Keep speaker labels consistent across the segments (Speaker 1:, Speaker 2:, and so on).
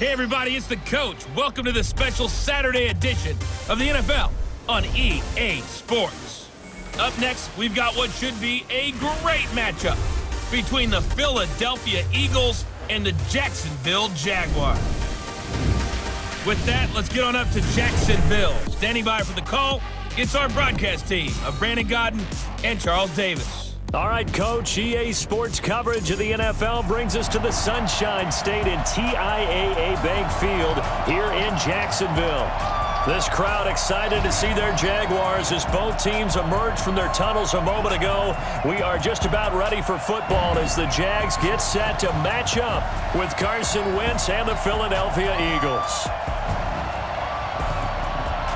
Speaker 1: Hey everybody, it's the Coach. Welcome to the special Saturday edition of the NFL on EA Sports. Up next, we've got what should be a great matchup between the Philadelphia Eagles and the Jacksonville Jaguars. With that, let's get on up to Jacksonville. Standing by for the call, it's our broadcast team of Brandon Godden and Charles Davis.
Speaker 2: All right, Coach, EA Sports coverage of the NFL brings us to the Sunshine State in TIAA Bank Field here in Jacksonville. This crowd excited to see their Jaguars as both teams emerged from their tunnels a moment ago. We are just about ready for football as the Jags get set to match up with Carson Wentz and the Philadelphia Eagles.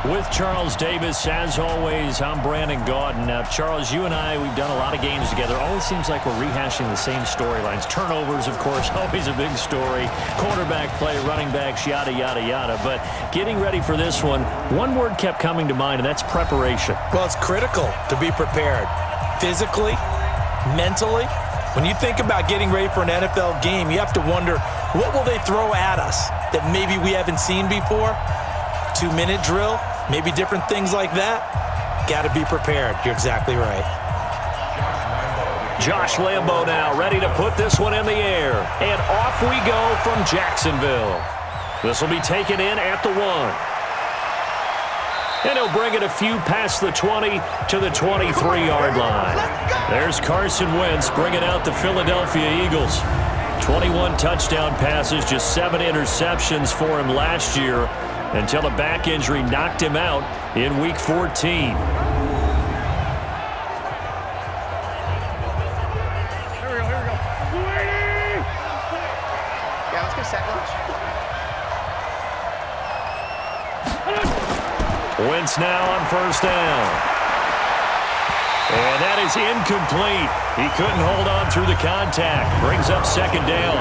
Speaker 2: With Charles Davis, as always, I'm Brandon Gaudin. Now, Charles, you and I, we've done a lot of games together. Always seems like we're rehashing the same storylines. Turnovers, of course, always a big story. Quarterback play, running backs, yada, yada, yada. But getting ready for this one word kept coming to mind, and that's preparation.
Speaker 3: Well, it's critical to be prepared physically, mentally. When you think about getting ready for an NFL game, you have to wonder, what will they throw at us that maybe we haven't seen before? 2-minute drill? Maybe different things like that. Got to be prepared. You're exactly right.
Speaker 2: Josh Lambo now ready to put this one in the air. And off we go from Jacksonville. This will be taken in at the 1. And he'll bring it a few past the 20 to the 23-yard line. There's Carson Wentz bringing out the Philadelphia Eagles. 21 touchdown passes, just 7 interceptions for him last year, until a back injury knocked him out in Week 14.
Speaker 4: Here we go. Yeah, let's go set launch.
Speaker 2: Wentz now on first down. And that is incomplete. He couldn't hold on through the contact. Brings up second down.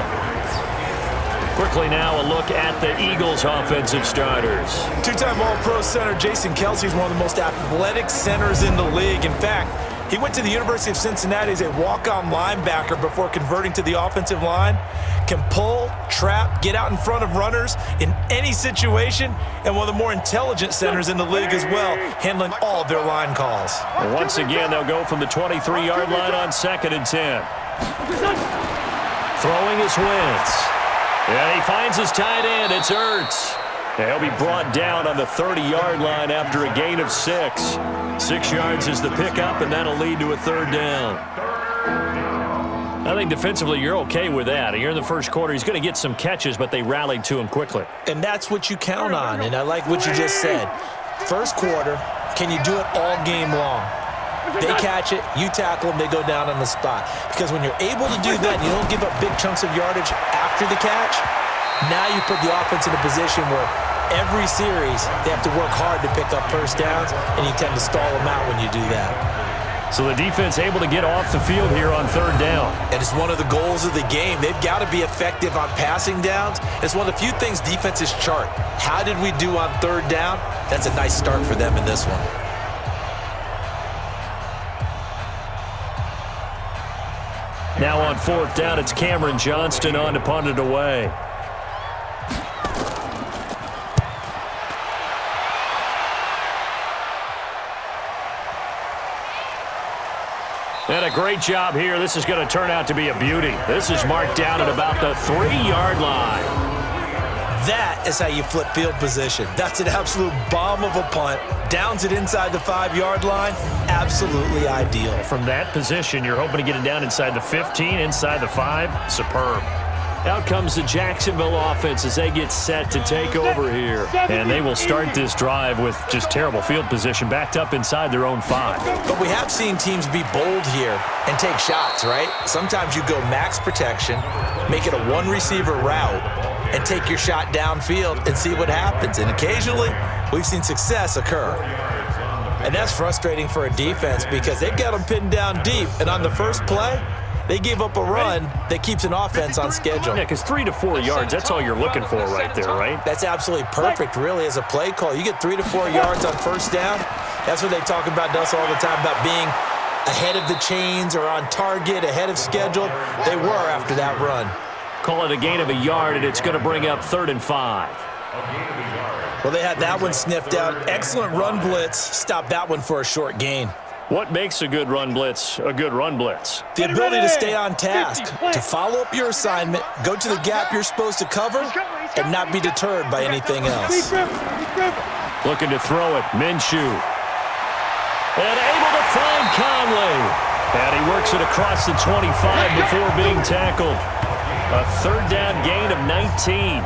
Speaker 2: Quickly now, a look at the Eagles' offensive starters.
Speaker 3: Two-time All-Pro center Jason Kelce is one of the most athletic centers in the league. In fact, he went to the University of Cincinnati as a walk-on linebacker before converting to the offensive line. Can pull, trap, get out in front of runners in any situation, and one of the more intelligent centers in the league as well, handling all of their line calls.
Speaker 2: And once again, they'll go from the 23-yard line on 2nd and 10. Throwing is Wentz. And he finds his tight end. It's Ertz. And he'll be brought down on the 30-yard line after a gain of 6. 6 yards is the pickup, and that'll lead to a 3rd down. I think defensively you're okay with that. Here in the first quarter, he's going to get some catches, but they rallied to him quickly.
Speaker 3: And that's what you count on, and I like what you just said. First quarter, can you do it all game long? They catch it, you tackle them, they go down on the spot. Because when you're able to do that, you don't give up big chunks of yardage after the catch, now you put the offense in a position where every series they have to work hard to pick up first downs, and you tend to stall them out when you do that.
Speaker 2: So the defense able to get off the field here on 3rd down.
Speaker 3: And it's one of the goals of the game. They've got to be effective on passing downs. It's one of the few things defenses chart. How did we do on 3rd down? That's a nice start for them in this one.
Speaker 2: Now on 4th down, it's Cameron Johnston on to punt it away. And a great job here. This is going to turn out to be a beauty. This is marked down at about the 3-yard line.
Speaker 3: That is how you flip field position. That's an absolute bomb of a punt. Downs it inside the 5-yard line. Absolutely ideal.
Speaker 2: From that position, you're hoping to get it down inside the 15, inside the 5. Superb. Out comes the Jacksonville offense as they get set to take over here. And they will start this drive with just terrible field position, backed up inside their own 5.
Speaker 3: But we have seen teams be bold here and take shots, right? Sometimes you go max protection, make it a one-receiver route, and take your shot downfield and see what happens. And occasionally, we've seen success occur. And that's frustrating for a defense because they've got them pinned down deep. And on the first play, they gave up a run that keeps an offense on schedule.
Speaker 2: Yeah, because 3 to 4 yards, that's all you're looking for right there, right?
Speaker 3: That's absolutely perfect, really, as a play call. You get 3 to 4 yards on first down. That's what they talk about to us all the time, about being ahead of the chains or on target, ahead of schedule. They were after that run.
Speaker 2: Call it a gain of a yard, and it's going to bring up 3rd and 5.
Speaker 3: Well, they had that one sniffed out. Excellent run blitz. Stop that one for a short gain.
Speaker 2: What makes a good run blitz a good run blitz?
Speaker 3: The ability to stay on task, to follow up your assignment, go to the gap you're supposed to cover, and not be deterred by anything else.
Speaker 2: Looking to throw it, Minshew. And able to find Conley. And he works it across the 25 before being tackled. A 3rd down gain of 19.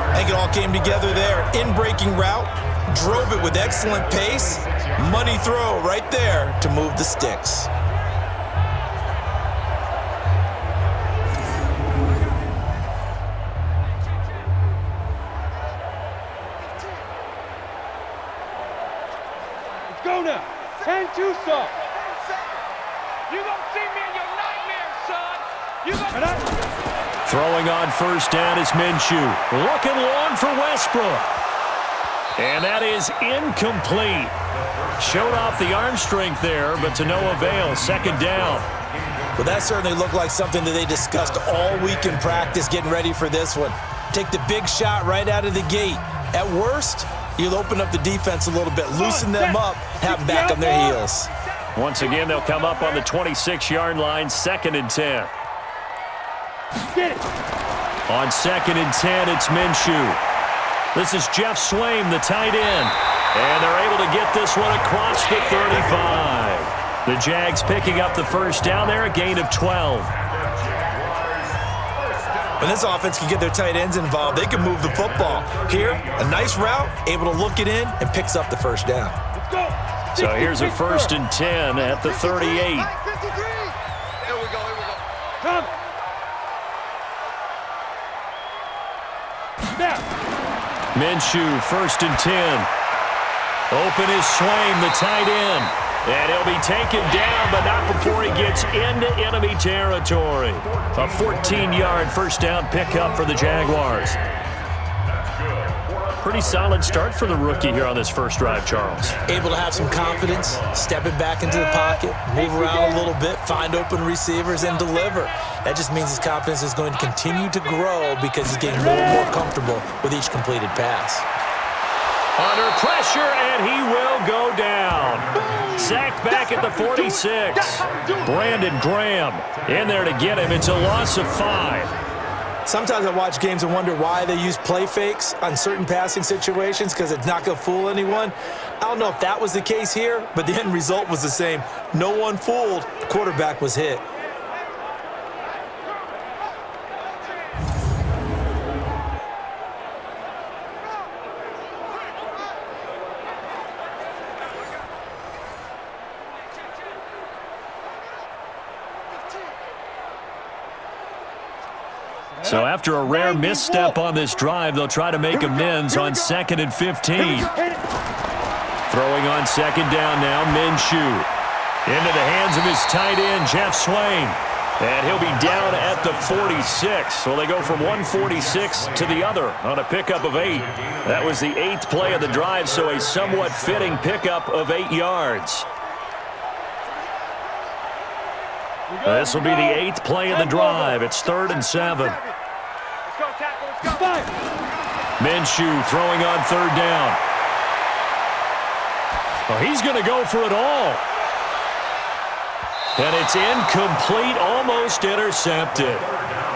Speaker 3: I think it all came together there. In-breaking route, drove it with excellent pace. Money throw right there to move the sticks.
Speaker 5: Let's go now. 10-2, son.
Speaker 4: You gonna see me in your nightmares, son. You gonna...
Speaker 2: Throwing on 1st down is Minshew. Looking long for Westbrook. And that is incomplete. Showed off the arm strength there, but to no avail. 2nd down.
Speaker 3: Well, that certainly looked like something that they discussed all week in practice getting ready for this one. Take the big shot right out of the gate. At worst, you'll open up the defense a little bit, loosen them up, have them back on their heels.
Speaker 2: Once again, they'll come up on the 26-yard line, 2nd and 10.
Speaker 5: Get it.
Speaker 2: On 2nd and 10, it's Minshew. This is Jeff Swaim, the tight end. And they're able to get this one across the 35. The Jags picking up the 1st down there, a gain of 12.
Speaker 3: When this offense can get their tight ends involved, they can move the football. Here, a nice route, able to look it in, and picks up the 1st down.
Speaker 5: Let's go.
Speaker 2: So here's a 1st and 10 at the 38.
Speaker 4: Here we go,
Speaker 5: Come. Now.
Speaker 2: Minshew, 1st and 10. Open is Swaim, the tight end. And he'll be taken down, but not before he gets into enemy territory. A 14-yard 1st down pickup for the Jaguars. Pretty solid start for the rookie here on this first drive, Charles.
Speaker 3: Able to have some confidence, stepping back into the pocket, move around a little bit, find open receivers, and deliver. That just means his confidence is going to continue to grow because he's getting more and more comfortable with each completed pass.
Speaker 2: Under pressure, and he will go down. Sacked back at the 46. Brandon Graham in there to get him. It's a loss of 5.
Speaker 3: Sometimes I watch games and wonder why they use play fakes on certain passing situations because it's not going to fool anyone. I don't know if that was the case here, but the end result was the same. No one fooled. The quarterback was hit.
Speaker 2: So after a rare misstep on this drive, they'll try to make amends on 2nd and 15. Throwing on 2nd down now, Minshew. Into the hands of his tight end, Jeff Swaim. And he'll be down at the 46. So they go from 146 to the other on a pickup of 8. That was the 8th play of the drive, so a somewhat fitting pickup of 8 yards. This will be the 8th play of the drive. It's 3rd and 7. Minshew throwing on 3rd down. Well, he's going to go for it all. And it's incomplete, almost intercepted.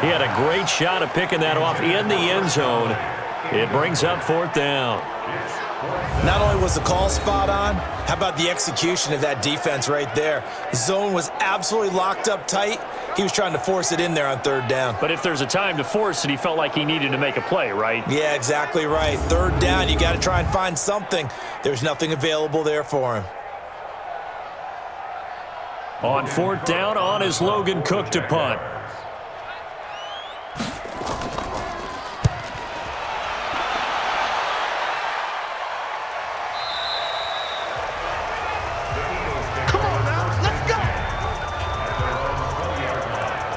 Speaker 2: He had a great shot of picking that off in the end zone. It brings up 4th down.
Speaker 3: Not only was the call spot on, how about the execution of that defense right there? Zone was absolutely locked up tight. He was trying to force it in there on 3rd down.
Speaker 2: But if there's a time to force it, he felt like he needed to make a play, right?
Speaker 3: Yeah, exactly right. 3rd down, you got to try and find something. There's nothing available there for him.
Speaker 2: On 4th down, on is Logan Cook to punt.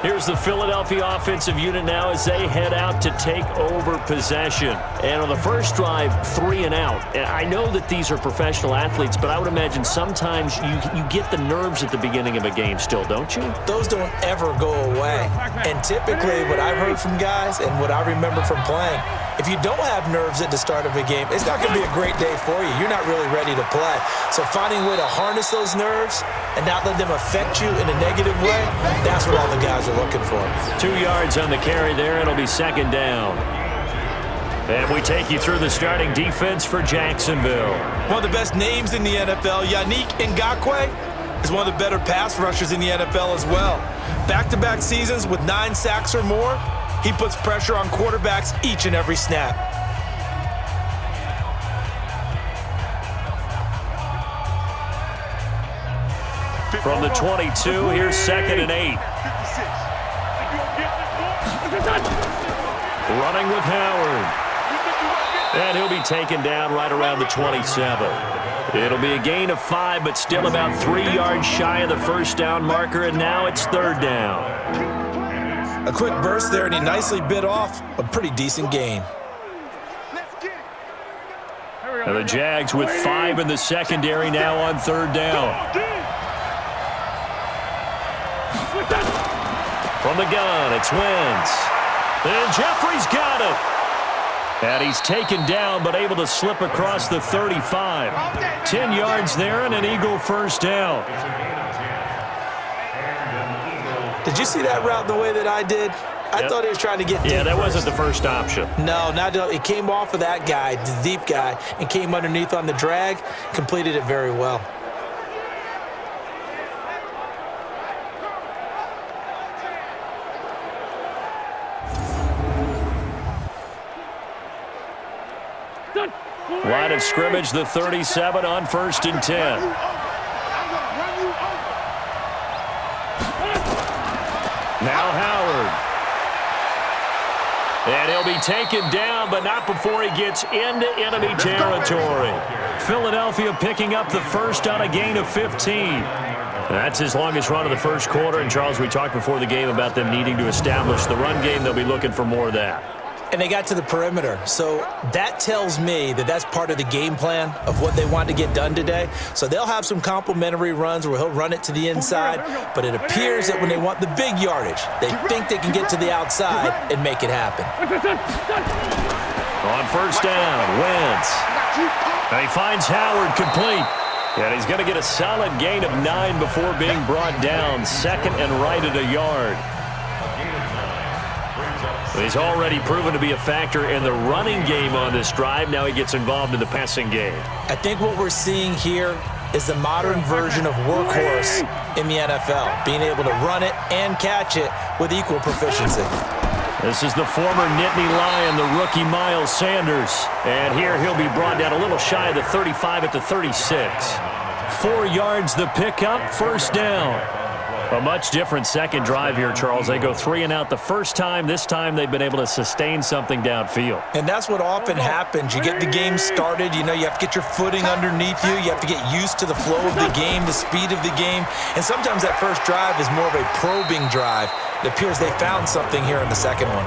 Speaker 2: Here's is the Philadelphia offensive unit now as they head out to take over possession. And on the first drive, 3 and out. And I know that these are professional athletes, but I would imagine sometimes you get the nerves at the beginning of a game still, don't you?
Speaker 3: Those don't ever go away. And typically what I've heard from guys and what I remember from playing, if you don't have nerves at the start of a game, it's not going to be a great day for you. You're not really ready to play. So finding a way to harness those nerves and not let them affect you in a negative way, that's what all the guys are looking for.
Speaker 2: 2 yards on the carry there. It'll be second down. And we take you through the starting defense for Jacksonville.
Speaker 3: One of the best names in the NFL, Yannick Ngakoue, is one of the better pass rushers in the NFL as well. Back-to-back seasons with 9 sacks or more, he puts pressure on quarterbacks each and every snap.
Speaker 2: From the 22, here's 2nd and 8. Running with Howard. And he'll be taken down right around the 27. It'll be a gain of 5, but still about 3 yards shy of the first down marker, and now it's 3rd down.
Speaker 3: A quick burst there, and he nicely bit off a pretty decent gain.
Speaker 2: And the Jags with 5 in the secondary now on 3rd down. From the gun, it's Wentz. And Jeffrey's got it. And he's taken down, but able to slip across the 35. 10 yards there and an Eagle first down.
Speaker 3: Did you see that route the way that I did? I thought he was trying to get deep.
Speaker 2: Yeah, that
Speaker 3: first.
Speaker 2: wasn't the first option.
Speaker 3: No, it came off of that guy, the deep guy, and came underneath on the drag, completed it very well.
Speaker 2: Line of scrimmage, the 37 on 1st and 10. Now Howard. And he'll be taken down, but not before he gets into enemy territory. Philadelphia picking up the first on a gain of 15. That's his longest run of the first quarter. And, Charles, we talked before the game about them needing to establish the run game. They'll be looking for more of that.
Speaker 3: And they got to the perimeter. So that tells me that that's part of the game plan of what they want to get done today. So they'll have some complimentary runs where he'll run it to the inside. But it appears that when they want the big yardage, they think they can get to the outside and make it happen.
Speaker 2: On 1st down, Wentz. And he finds Howard complete. And he's going to get a solid gain of 9 before being brought down. 2nd and right at a yard. He's already proven to be a factor in the running game on this drive. Now he gets involved in the passing game.
Speaker 3: I think what we're seeing here is the modern version of workhorse in the NFL, being able to run it and catch it with equal proficiency.
Speaker 2: This is the former Nittany Lion, the rookie Miles Sanders. And here he'll be brought down a little shy of the 35 at the 36. 4 yards the pickup, 1st down. A much different second drive here, Charles. They go 3 and out the first time. This time they've been able to sustain something downfield.
Speaker 3: And that's what often happens. You get the game started. You know, you have to get your footing underneath you. You have to get used to the flow of the game, the speed of the game. And sometimes that first drive is more of a probing drive. It appears they found something here in the second one.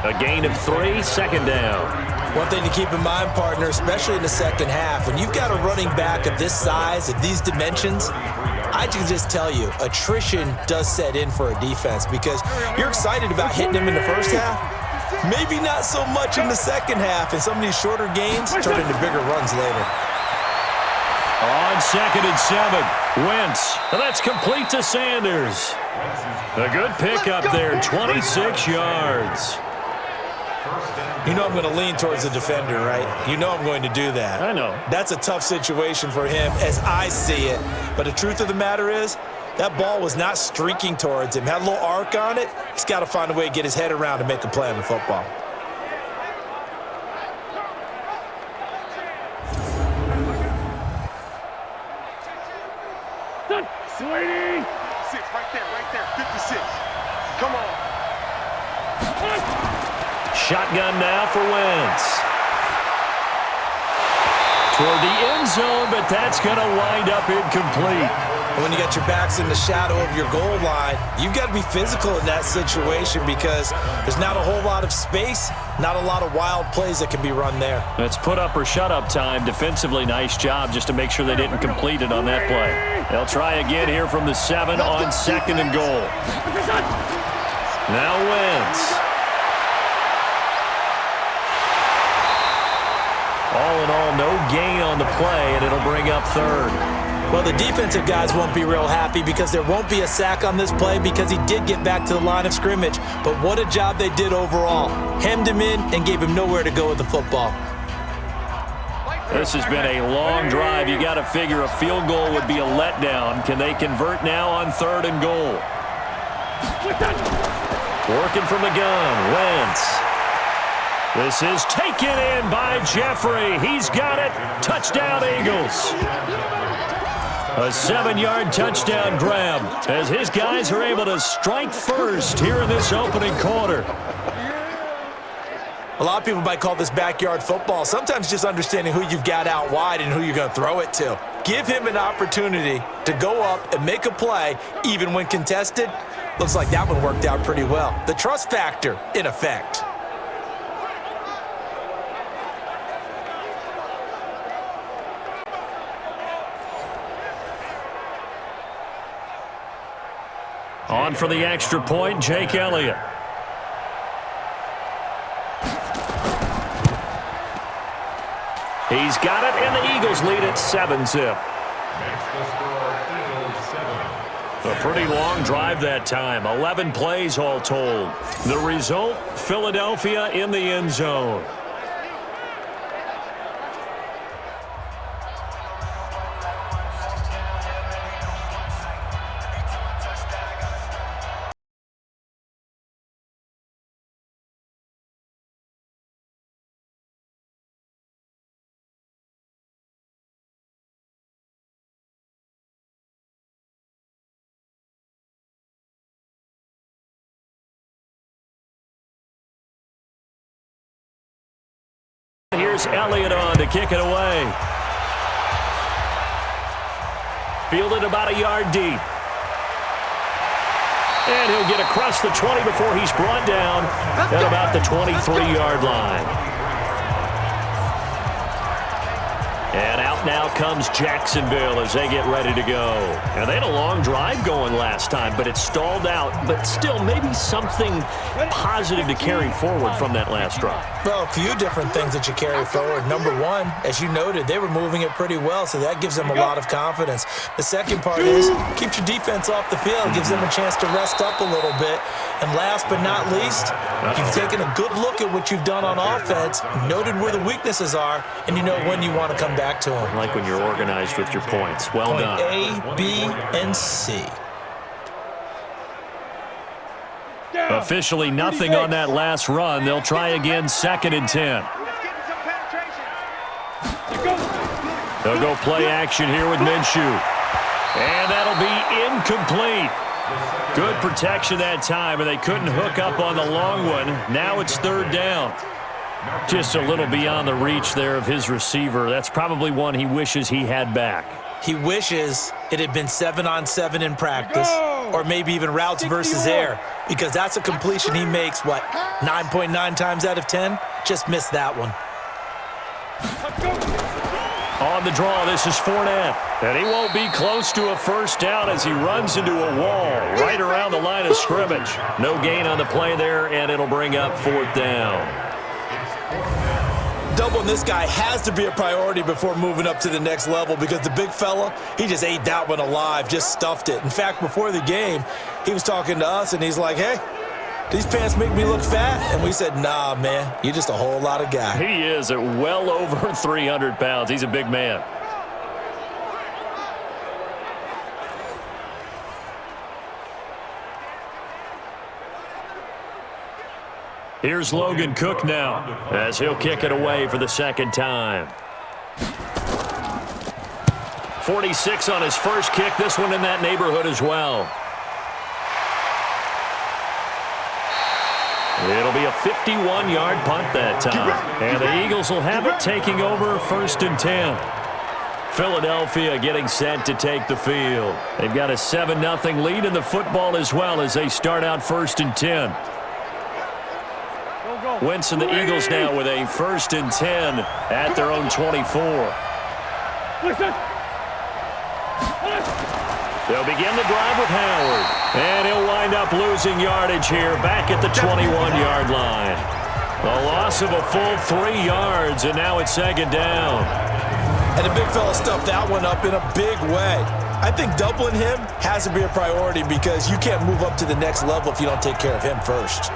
Speaker 2: A gain of 3, 2nd down.
Speaker 3: One thing to keep in mind, partner, especially in the second half, when you've got a running back of this size, of these dimensions, I can just tell you, attrition does set in for a defense because you're excited about hitting him in the first half. Maybe not so much in the second half, and some of these shorter gains turn into bigger runs later.
Speaker 2: On 2nd and 7, Wentz. And that's complete to Sanders. A good pickup there, 26 yards.
Speaker 3: You know I'm going to lean towards the defender, right? You know I'm going to do that.
Speaker 2: I know.
Speaker 3: That's a tough situation for him as I see it. But the truth of the matter is, that ball was not streaking towards him. Had a little arc on it. He's got to find a way to get his head around and make a play on the football.
Speaker 5: Waiting.
Speaker 4: 6, right there, 56. Come on.
Speaker 2: Shotgun now for Wentz. Toward the end zone, but that's going to wind up incomplete.
Speaker 3: And when you got your backs in the shadow of your goal line, you've got to be physical in that situation because there's not a whole lot of space, not a lot of wild plays that can be run there.
Speaker 2: It's put up or shut up time. Defensively, nice job just to make sure they didn't complete it on that play. They'll try again here from the 7 on 2nd and goal. Now Wentz. All in all, no gain on the play, and it'll bring up 3rd.
Speaker 3: Well, the defensive guys won't be real happy because there won't be a sack on this play because he did get back to the line of scrimmage. But what a job they did overall. Hemmed him in and gave him nowhere to go with the football.
Speaker 2: This has been a long drive. You got to figure a field goal would be a letdown. Can they convert now on 3rd and goal? Working from the gun, Wentz. This is taken in by Jeffrey. He's got it. Touchdown, Eagles. A 7-yard touchdown grab as his guys are able to strike first here in this opening quarter.
Speaker 3: A lot of people might call this backyard football. Sometimes just understanding who you've got out wide and who you're going to throw it to. Give him an opportunity to go up and make a play even when contested. Looks like that one worked out pretty well. The trust factor in effect.
Speaker 2: On for the extra point, Jake Elliott. He's got it, and the Eagles lead at 7-zip. A pretty long drive that time, 11 plays all told. The result, Philadelphia in the end zone. Here's Elliott on to kick it away. Fielded about a yard deep. And he'll get across the 20 before he's brought down at about the 23-yard line. And out now comes Jacksonville as they get ready to go. And they had a long drive going last time, but it stalled out. But still, maybe something positive to carry forward from that last drive.
Speaker 3: Well, a few different things that you carry forward. Number one, as you noted, they were moving it pretty well, so that gives them a lot of confidence. The second part is keeps your defense off the field, gives them a chance to rest up a little bit. And last but not least, you've taken a good look at what you've done on offense, noted where the weaknesses are, and you know when you want to come back to them.
Speaker 2: Like when you're organized with your points. Well done.
Speaker 3: A, B, and C.
Speaker 2: Officially nothing on that last run. They'll try again, 2nd and 10. They'll go play action here with Minshew. And that'll be incomplete. Good protection that time, and they couldn't hook up on the long one. Now it's 3rd down. Just a little beyond the reach there of his receiver. That's probably one he wishes he had back.
Speaker 3: He wishes it had been 7-on-7 in practice, or maybe even routes versus air, because that's a completion he makes, 9.9 times out of 10? Just missed that one.
Speaker 2: On the draw, this is Fournette. And he won't be close to a first down as he runs into a wall right around the line of scrimmage. No gain on the play there, and it'll bring up 4th down.
Speaker 3: Doubling this guy has to be a priority before moving up to the next level because the big fella, he just ate that one alive, just stuffed it. In fact, before the game, he was talking to us, and he's like, hey, these pants make me look fat? And we said, nah, man, you're just a whole lot of guy.
Speaker 2: He is at well over 300 pounds. He's a big man. Here's Logan Cook now as he'll kick it away for the 2nd time. 46 on his first kick. This one in that neighborhood as well. It'll be a 51-yard punt that time. And the Eagles will have it taking over 1st and 10. Philadelphia getting set to take the field. They've got a 7-0 lead in the football as well as they start out 1st and 10. Wentz and the Eagles now with a 1st and 10 at their own 24.
Speaker 5: Listen.
Speaker 2: They'll begin the drive with Howard. And he'll wind up losing yardage here back at the 21-yard line. A loss of a full 3 yards, and now it's 2nd down.
Speaker 3: And the big fella stuffed that one up in a big way. I think doubling him has to be a priority because you can't move up to the next level if you don't take care of him first.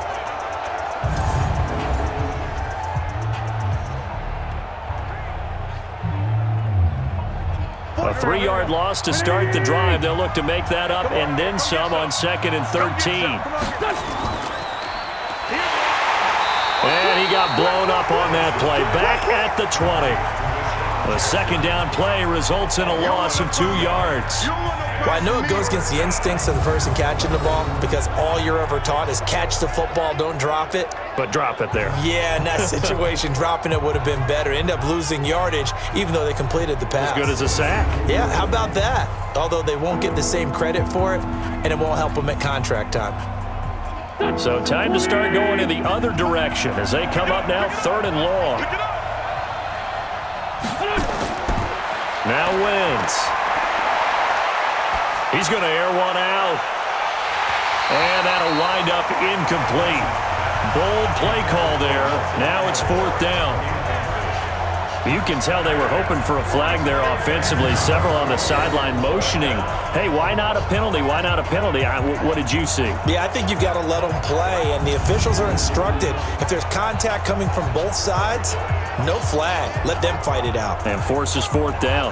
Speaker 2: A 3-yard loss to start the drive. They'll look to make that up and then some on 2nd and 13. And he got blown up on that play. Back at the 20. The 2nd down play results in a loss of 2 yards.
Speaker 3: Well, I know it goes against the instincts of the person catching the ball because all you're ever taught is catch the football, don't drop it.
Speaker 2: But drop it there.
Speaker 3: Yeah, in that situation, dropping it would have been better. End up losing yardage, even though they completed the pass.
Speaker 2: As good as a sack.
Speaker 3: Yeah, how about that? Although they won't get the same credit for it, and it won't help them at contract time.
Speaker 2: So time to start going in the other direction as they come up now 3rd and long. Now Wentz. He's going to air one out. And that'll wind up incomplete. Bold play call there. Now it's 4th down. You can tell they were hoping for a flag there offensively. Several on the sideline motioning, hey, why not a penalty? Why not a penalty? What did you see?
Speaker 3: Yeah, I think you've got to let them play, and the officials are instructed. If there's contact coming from both sides, no flag. Let them fight it out.
Speaker 2: And forces 4th down.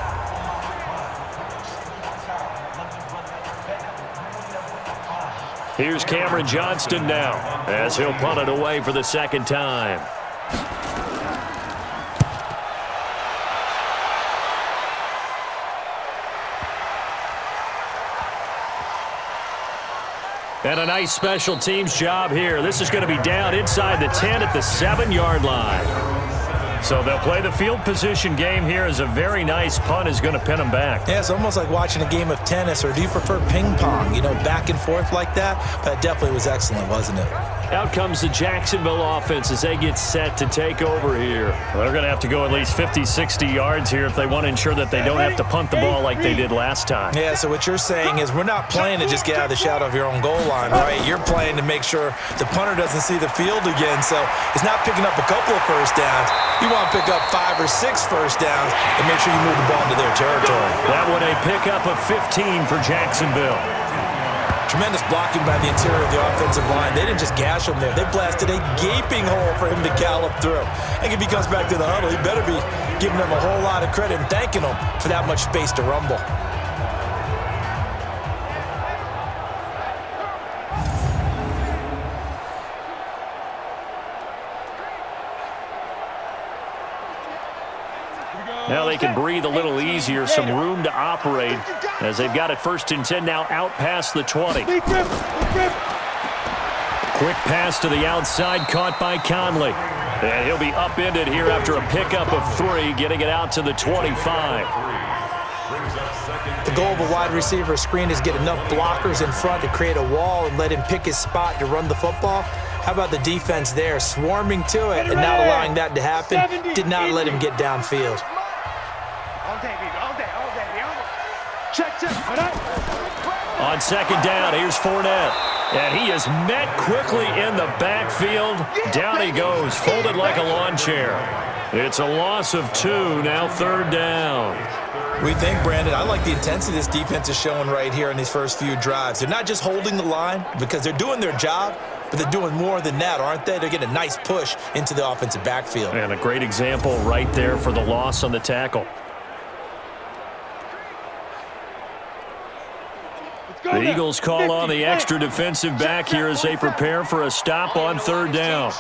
Speaker 2: Here's Cameron Johnston now as he'll punt it away for the 2nd time. And a nice special teams job here. This is going to be down inside the 10 at the 7-yard line. So they'll play the field position game here as a very nice punt is going to pin them back.
Speaker 3: Yeah, it's almost like watching a game of tennis, or do you prefer ping pong? You know, back and forth like that? But it definitely was excellent, wasn't it?
Speaker 2: Out comes the Jacksonville offense as they get set to take over here. Well, they're going to have to go at least 50, 60 yards here if they want to ensure that they don't have to punt the ball like they did last time.
Speaker 3: Yeah, so what you're saying is we're not playing to just get out of the shadow of your own goal line, right? You're playing to make sure the punter doesn't see the field again. So it's not picking up a couple of first downs. You want to pick up 5 or 6 first downs and make sure you move the ball into their territory.
Speaker 2: That one a pickup of 15 for Jacksonville.
Speaker 3: Tremendous blocking by the interior of the offensive line. They didn't just gash him there. They blasted a gaping hole for him to gallop through. I think if he comes back to the huddle, he better be giving them a whole lot of credit and thanking them for that much space to rumble.
Speaker 2: Now they can breathe a little easier, some room to operate as they've got it 1st and 10 now out past the 20. Quick pass to the outside, caught by Conley. And he'll be upended here after a pickup of 3, getting it out to the 25.
Speaker 3: The goal of a wide receiver screen is get enough blockers in front to create a wall and let him pick his spot to run the football. How about the defense there, swarming to it and not allowing that to happen? Did not let him get downfield.
Speaker 2: On 2nd down, here's Fournette. And he is met quickly in the backfield. Down he goes, folded like a lawn chair. It's a loss of 2, now 3rd down.
Speaker 3: We think, Brandon, I like the intensity this defense is showing right here in these first few drives. They're not just holding the line because they're doing their job, but they're doing more than that, aren't they? They're getting a nice push into the offensive backfield.
Speaker 2: And a great example right there for the loss on the tackle. The Eagles call on the extra defensive back here as they prepare for a stop on 3rd down.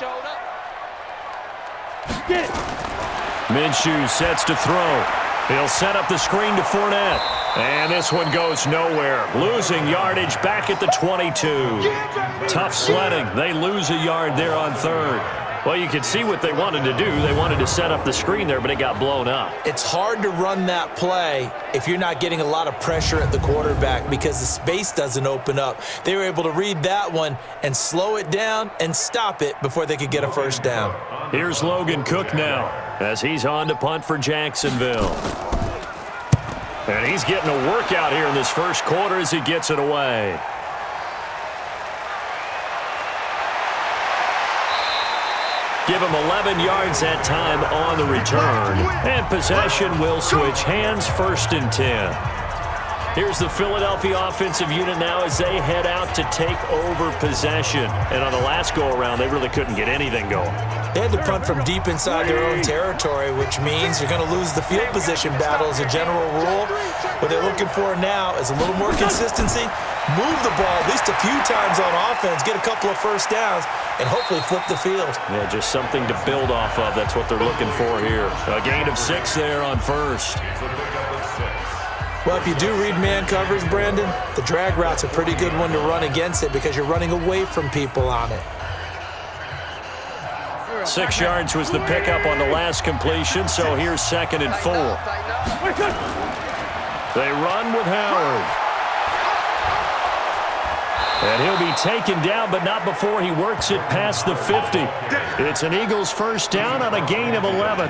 Speaker 2: Minshew sets to throw. He'll set up the screen to Fournette. And this one goes nowhere. Losing yardage back at the 22. Tough sledding. They lose a yard there on 3rd. Well, you could see what they wanted to do. They wanted to set up the screen there, but it got blown up.
Speaker 3: It's hard to run that play if you're not getting a lot of pressure at the quarterback because the space doesn't open up. They were able to read that one and slow it down and stop it before they could get a first down.
Speaker 2: Here's Logan Cook now as he's on to punt for Jacksonville. And he's getting a workout here in this first quarter as he gets it away. Give him 11 yards that time on the return. And possession will switch hands, 1st and 10. Here's the Philadelphia offensive unit now as they head out to take over possession. And on the last go-around, they really couldn't get anything going.
Speaker 3: They had to punt from deep inside their own territory, which means you're going to lose the field position battle as a general rule. What they're looking for now is a little more consistency, move the ball at least a few times on offense, get a couple of first downs, and hopefully flip the field.
Speaker 2: Yeah, just something to build off of. That's what they're looking for here. A gain of 6 there on first.
Speaker 3: Well, if you do read man coverage, Brandon, the drag route's a pretty good one to run against it because you're running away from people on it.
Speaker 2: 6 yards was the pickup on the last completion, so here's 2nd and 4. They run with Howard. And he'll be taken down, but not before he works it past the 50. It's an Eagles first down on a gain of 11.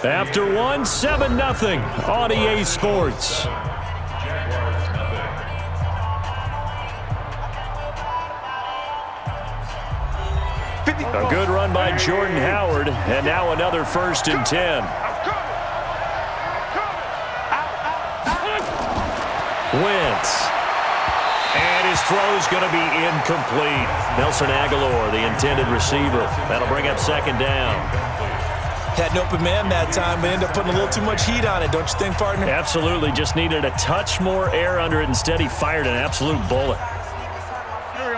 Speaker 2: After 1, 7-0 on EA Sports. A good run by Jordan Howard, and now another 1st and 10. Wentz. And his throw is going to be incomplete. Nelson Aguilar, the intended receiver. That'll bring up 2nd down.
Speaker 3: Had an open man that time, but ended up putting a little too much heat on it, don't you think, partner?
Speaker 2: Absolutely. Just needed a touch more air under it. Instead, he fired an absolute bullet.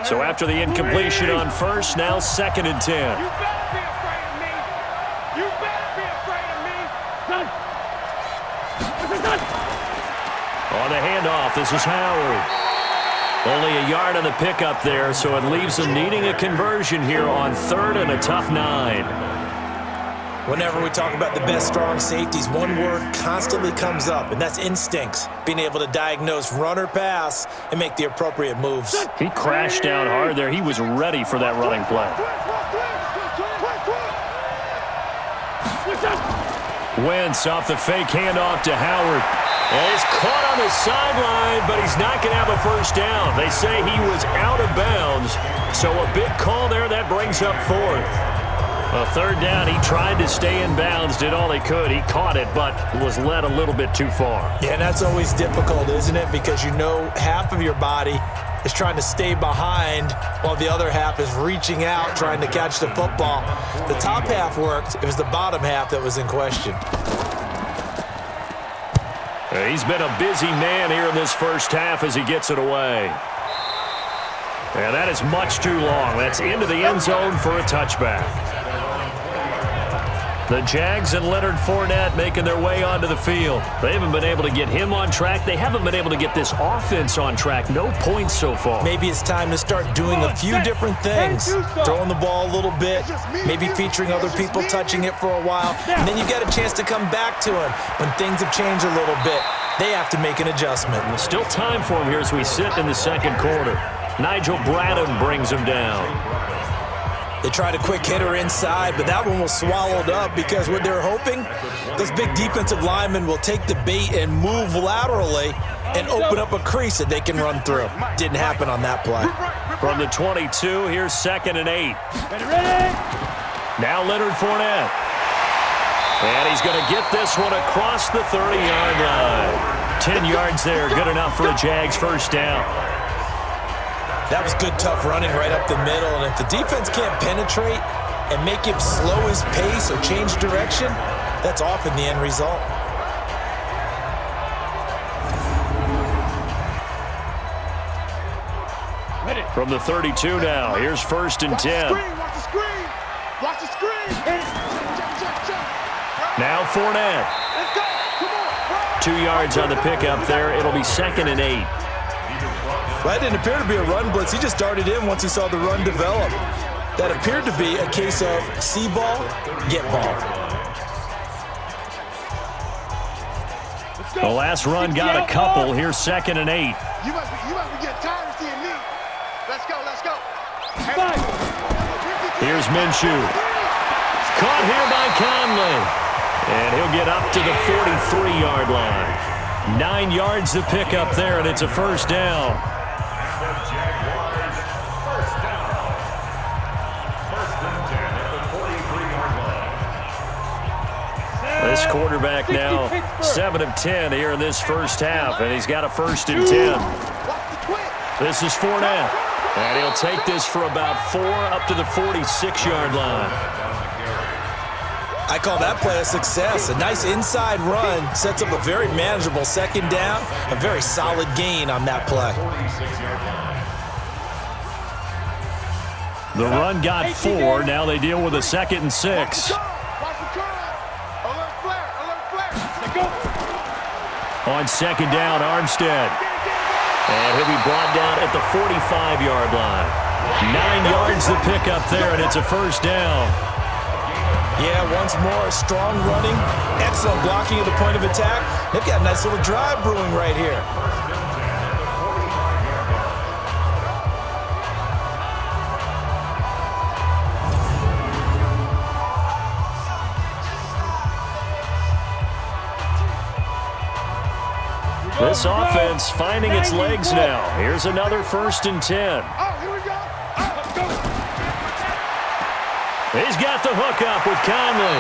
Speaker 2: So after the incompletion on first, now 2nd and 10.
Speaker 4: You better be afraid of me. You better be afraid of me.
Speaker 2: On the handoff, this is Howard. Only a yard on the pickup there, so it leaves them needing a conversion here on 3rd and a tough 9.
Speaker 3: Whenever we talk about the best strong safeties, one word constantly comes up, and that's instincts. Being able to diagnose run or pass and make the appropriate moves.
Speaker 2: He crashed down hard there. He was ready for that running play. Wentz off the fake handoff to Howard. And he's caught on the sideline, but he's not going to have a first down. They say he was out of bounds, so a big call there. That brings up 4th. A 3rd down, he tried to stay in bounds, did all he could. He caught it, but was led a little bit too far.
Speaker 3: Yeah, and that's always difficult, isn't it? Because you know half of your body is trying to stay behind while the other half is reaching out, trying to catch the football. The top half worked. It was the bottom half that was in question.
Speaker 2: He's been a busy man here in this first half as he gets it away. And that is much too long. That's into the end zone for a touchback. The Jags and Leonard Fournette making their way onto the field. They haven't been able to get him on track. They haven't been able to get this offense on track. No points so far.
Speaker 3: Maybe it's time to start doing a few different things. Throwing the ball a little bit, maybe featuring other people touching it for a while, and then you get a chance to come back to him when things have changed a little bit. They have to make an adjustment.
Speaker 2: There's still time for him here as we sit in the 2nd quarter. Nigel Bradham brings him down.
Speaker 3: They tried a quick hitter inside, but that one was swallowed up because what they're hoping, those big defensive linemen will take the bait and move laterally and open up a crease that they can run through. Didn't happen on that play.
Speaker 2: From the 22, here's 2nd and 8. Now Leonard Fournette. And he's going to get this one across the 30-yard line. 10 yards there, good enough for a Jags first down.
Speaker 3: That was good, tough running right up the middle. And if the defense can't penetrate and make him slow his pace or change direction, that's often the end result.
Speaker 2: From the 32 now, here's 1st and 10.
Speaker 4: Watch the screen.
Speaker 2: Now Fournette.
Speaker 4: Let's go. Come on.
Speaker 2: 2 yards on the pickup there. It'll be 2nd and 8.
Speaker 3: That didn't appear to be a run blitz. He just darted in once he saw the run develop. That appeared to be a case of see ball, get ball.
Speaker 2: The last run got a couple. Here's 2nd and 8.
Speaker 4: You must be getting tired of seeing me. Let's go. Let's go.
Speaker 2: Here's Minshew. Caught here by Conley. And he'll get up to the 43-yard line. 9 yards to pick up there, and it's a first down. This quarterback now 7 of 10 here in this first half, and he's got a 1st and 10. This is Fournette, and he'll take this for about 4 up to the 46-yard line.
Speaker 3: I call that play a success. A nice inside run sets up a very manageable 2nd down, a very solid gain on that play.
Speaker 2: The run got 4. Now they deal with a 2nd and 6. On 2nd down, Armstead. And he'll be brought down at the 45-yard line. 9 yards to pick up there, and it's a first down.
Speaker 3: Yeah, once more, strong running, excellent blocking at the point of attack. They've got a nice little drive brewing right here.
Speaker 2: This offense finding its legs now. Here's another 1st and 10.
Speaker 4: Oh, here we go. Let's go.
Speaker 2: He's got the hook up with Conley.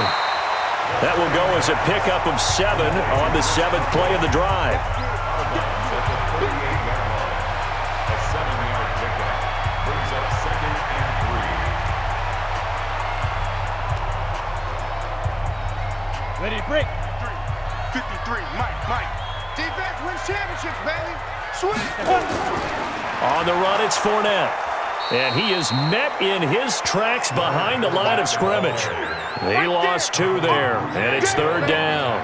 Speaker 2: That will go as a pickup of 7 on the 7th play of the drive.
Speaker 6: A 7-yard pickup brings up 2nd and 3.
Speaker 5: Ready to break.
Speaker 4: 53, Mike. Defense wins championships, baby. Swing.
Speaker 2: On the run, it's Fournette. And he is met in his tracks behind the line of scrimmage. He lost 2 there, and it's 3rd down.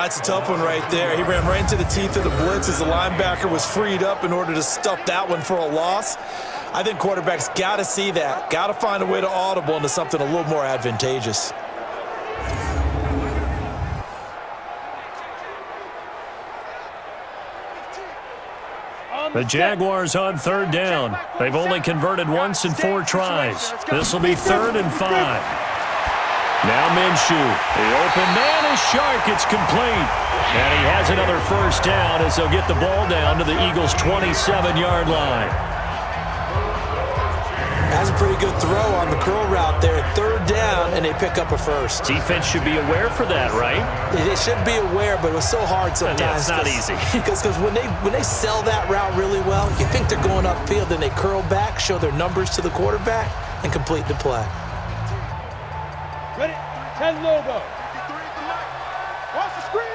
Speaker 3: It's a tough one right there. He ran right into the teeth of the blitz as the linebacker was freed up in order to stuff that one for a loss. I think quarterbacks got to see that. Got to find a way to audible into something a little more advantageous.
Speaker 2: The Jaguars on 3rd down. They've only converted once in 4 tries. This will be 3rd and 5. Now Minshew. The open man is Shark. It's complete. And he has another first down as they'll get the ball down to the Eagles' 27-yard line.
Speaker 3: That's a pretty good throw on the curl route there. 3rd down, and they pick up a first.
Speaker 2: Defense should be aware for that, right?
Speaker 3: They should be aware, but it was so hard sometimes.
Speaker 2: Yeah, it's not easy.
Speaker 3: Because when they sell that route really well, you think they're going upfield, then they curl back, show their numbers to the quarterback, and complete the play.
Speaker 5: Ready? 10 logo.
Speaker 4: Watch the screen.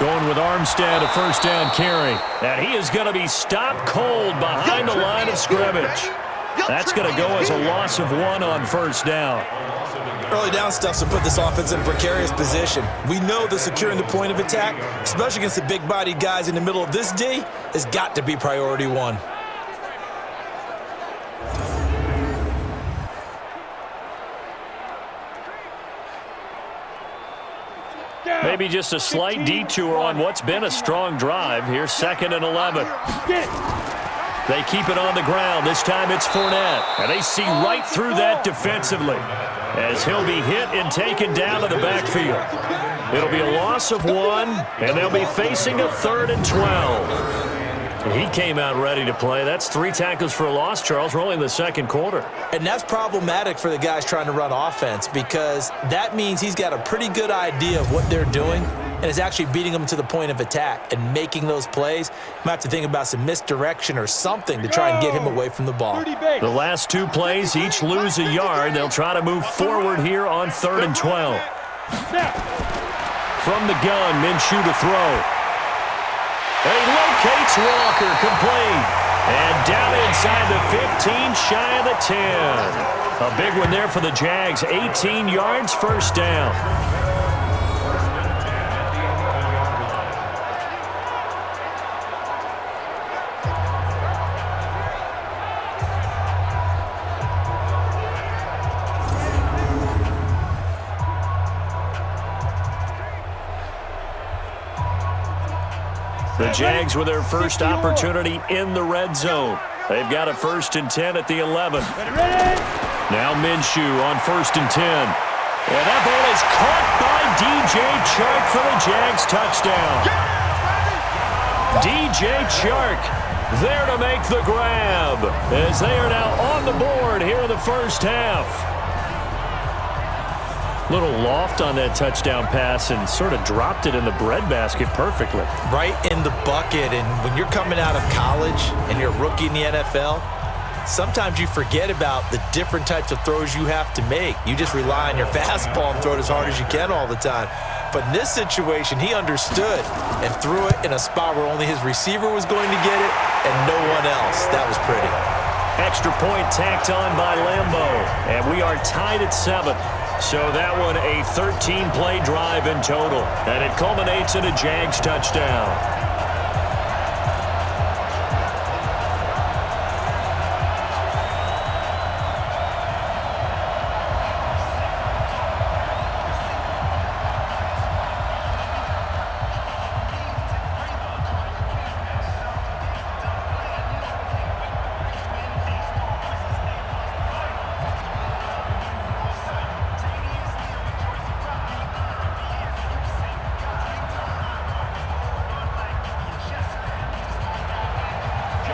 Speaker 2: Going with Armstead, a first down carry. And he is going to be stopped cold behind the line of scrimmage. That's going to go as a loss of 1 on 1st down.
Speaker 3: Early down stuff to put this offense in a precarious position. We know that securing the point of attack, especially against the big-bodied guys in the middle of this D, has got to be priority 1.
Speaker 2: Maybe just a slight detour on what's been a strong drive. Here's 2nd and 11. They keep it on the ground. This time it's Fournette. And they see right through that defensively as he'll be hit and taken down to the backfield. It'll be a loss of 1, and they'll be facing a 3rd and 12. He came out ready to play. That's 3 tackles for a loss, Charles. We're only in the 2nd quarter.
Speaker 3: And that's problematic for the guys trying to run offense because that means he's got a pretty good idea of what they're doing and is actually beating them to the point of attack and making those plays. Might have to think about some misdirection or something to try and get him away from the ball.
Speaker 2: The last 2 plays each lose a yard. They'll try to move forward here on 3rd and 12. From the gun, Minshew to throw. And he locates Walker, complete. And down inside the 15, shy of the 10. A big one there for the Jags. 18 yards, first down. The Jags with their first opportunity in the red zone. They've got a 1st and 10 at the 11. Now Minshew on 1st and 10. And that ball is caught by DJ Chark for the Jags touchdown. DJ Chark there to make the grab as they are now on the board here in the first half. Little loft on that touchdown pass and sort of dropped it in the breadbasket perfectly.
Speaker 3: Right in the bucket, and when you're coming out of college and you're a rookie in the NFL, sometimes you forget about the different types of throws you have to make. You just rely on your fastball and throw it as hard as you can all the time. But in this situation, he understood and threw it in a spot where only his receiver was going to get it and no one else. That was pretty.
Speaker 2: Extra point tacked on by Lambo, and we are tied at 7. So that one a 13-play drive in total, and it culminates in a Jags touchdown.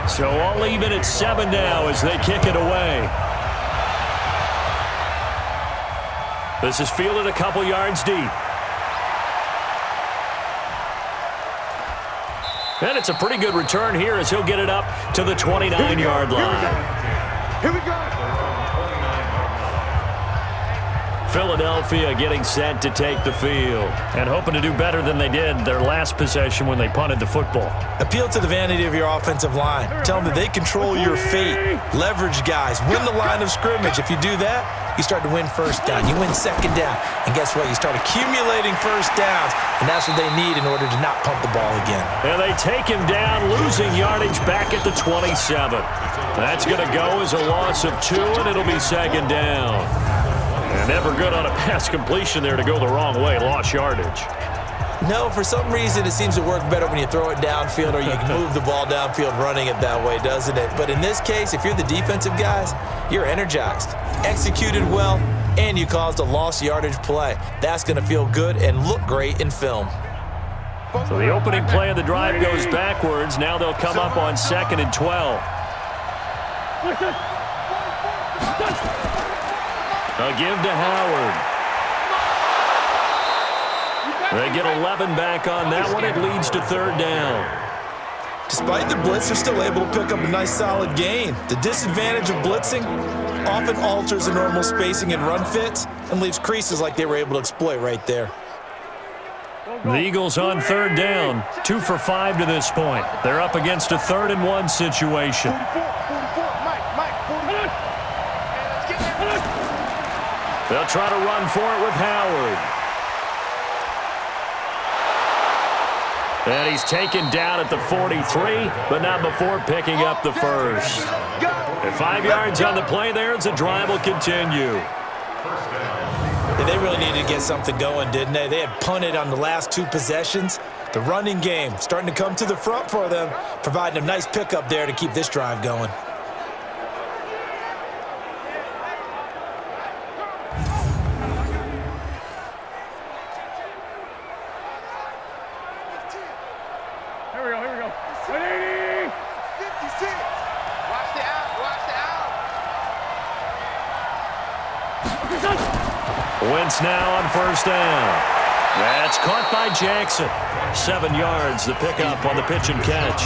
Speaker 2: So all even at 7 now as they kick it away. This is fielded a couple yards deep. And it's a pretty good return here as he'll get it up to the 29-yard line.
Speaker 5: Here we go.
Speaker 2: Philadelphia getting set to take the field and hoping to do better than they did their last possession when they punted the football.
Speaker 3: Appeal to the vanity of your offensive line. Tell them that they control your fate. Leverage guys. Win the line of scrimmage. If you do that, you start to win first down. You win second down. And guess what? You start accumulating first downs, and that's what they need in order to not punt the ball again.
Speaker 2: And they take him down, losing yardage back at the 27. That's going to go as a loss of 2, and it'll be second down. And never good on a pass completion there to go the wrong way. Lost yardage.
Speaker 3: No, for some reason it seems to work better when you throw it downfield or you can move the ball downfield running it that way, doesn't it? But in this case, if you're the defensive guys, you're energized, executed well, and you caused a lost yardage play. That's going to feel good and look great in film.
Speaker 2: So the opening play of the drive goes backwards. Now they'll come up on 2nd and 12. A give to Howard. They get 11 back on that one. It leads to 3rd down.
Speaker 3: Despite the blitz, they're still able to pick up a nice solid gain. The disadvantage of blitzing often alters the normal spacing and run fits and leaves creases like they were able to exploit right there.
Speaker 2: The Eagles on 3rd down. 2 for 5 to this point. They're up against a 3rd and 1 situation. They'll try to run for it with Howard. And he's taken down at the 43, but not before picking up the first. And 5 yards on the play there as the drive will continue.
Speaker 3: Yeah, they really needed to get something going, didn't they? They had punted on the last 2 possessions. The running game starting to come to the front for them, providing a nice pickup there to keep this drive going.
Speaker 2: Wentz now on 1st down. That's caught by Jackson. 7 yards, the pickup on the pitch and catch.